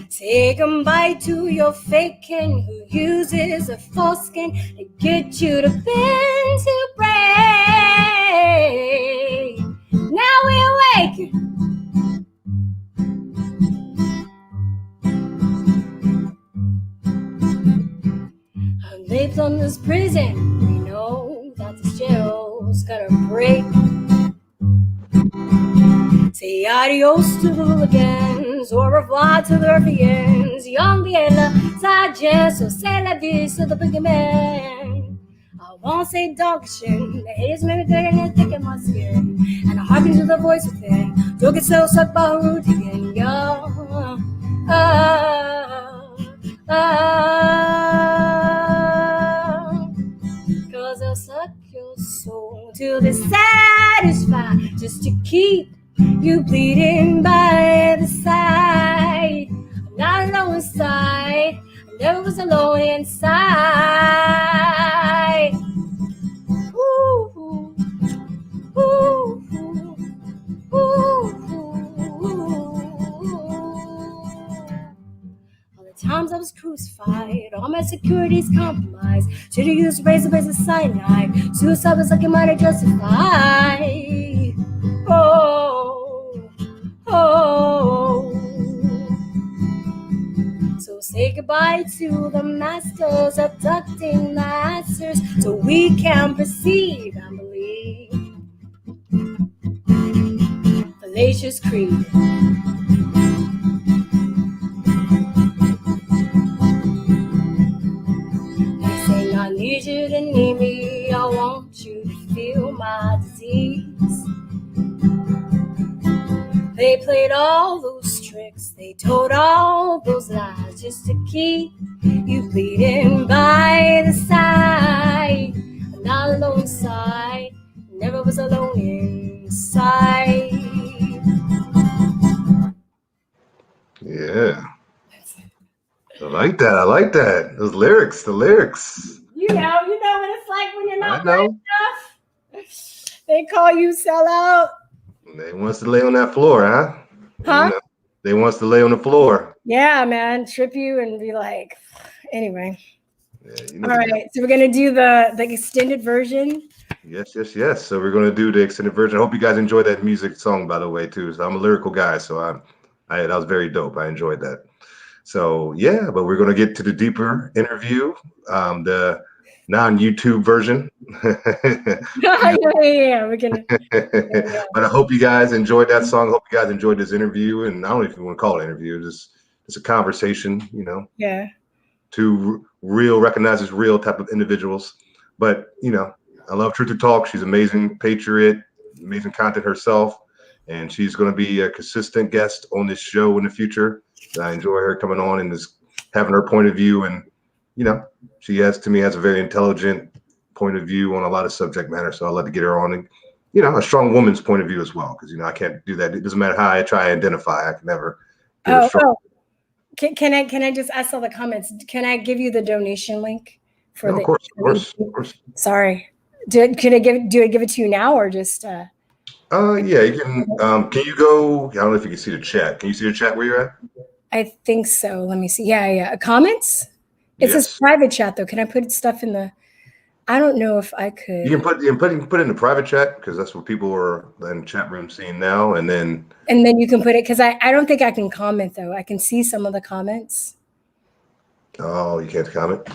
Say goodbye to your faking who uses a foreskin to get you to bend to break. Now we awake. Lives on this prison. We know that this jail's gonna break. Say adios to the hooligans, au revoir to the ruffians. Young Biela, Sergeant, so c'est la vie, so the boogeyman. I won't say dogshit, the haters made me good and it's thick in my skin. And I hearken to the voice within. Don't get so sucked by a root again, yo. Cause they'll suck your soul till they're satisfied, just to keep you bleeding by the side. I'm not alone inside. I never was alone inside. Ooh, ooh, ooh, ooh, ooh. All the times I was crucified, all my security's compromised. Should've used razor cyanide. Suicide was like a minor justified. Oh. So say goodbye to the masters abducting the answers so we can perceive and believe. Fallacious creed. They say I need you to need me. I want you to feel my disease. They played all those tricks, they told all those lies just to keep you bleeding by the side. I'm not alone inside, never was alone inside. Yeah. I like that. I like that. Those lyrics, the lyrics. You know what it's like when you're not I know. bright enough. They call you sellout. They wants to lay on that floor, huh? Huh? You know, they wants to lay on the floor. Yeah, man. Trip you and be like, anyway. Yeah, All right. So we're going to do the extended version. Yes. So we're going to do the extended version. I hope you guys enjoyed that music song, by the way, too. So I'm a lyrical guy, so that was very dope. I enjoyed that. So yeah, but we're going to get to the deeper interview, the non-YouTube version. Yeah, we're gonna. But I hope you guys enjoyed that song. I hope you guys enjoyed this interview, and I don't know if you want to call it an interview, just a conversation, Yeah. Two real, recognized as real type of individuals. But I love Truth to Talk. She's amazing, patriot, amazing content herself, and she's going to be a consistent guest on this show in the future. I enjoy her coming on and just having her point of view, and she has a very intelligent point of view on a lot of subject matter. So I'd love to get her on, and a strong woman's point of view as well, because I can't do that. It doesn't matter how I try to identify, I can never get a strong. Can I just, I saw the comments. Can I give you the donation link for Of course. Sorry. Do I give it to you now or just yeah, you can you go, I don't know if you can see the chat. Can you see the chat where you're at? I think so. Let me see. Yeah. Comments? It says private chat though. Can I put stuff in the, I don't know if I could. You can put it in the private chat, because that's what people are in the chat room seeing now, and then you can put it, because I don't think I can comment though. I can see some of the comments. Oh, you can't comment?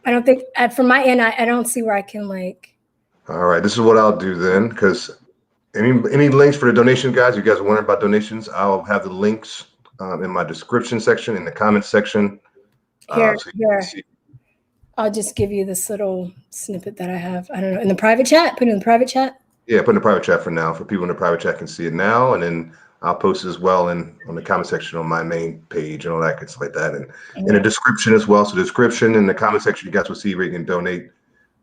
I don't think from my end, I don't see where I can All right, this is what I'll do then, because any links for the donation, guys, you guys are wondering about donations, I'll have the links in my description section, in the comments section. Here. I'll just give you this little snippet that I have. I don't know, in the private chat. Put it in the private chat. Yeah, put in the private chat for now. For people in the private chat can see it now, and then I'll post it as well on the comment section on my main page and all that good stuff like that, and in the description as well. So description in the comment section, you guys will see where you can donate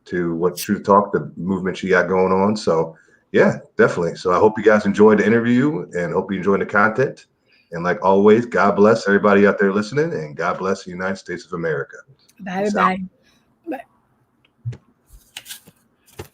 to what Chute Talk, the movement she got going on. So yeah, definitely. So I hope you guys enjoyed the interview and hope you enjoyed the content. And like always, God bless everybody out there listening, and God bless the United States of America. Bye bye.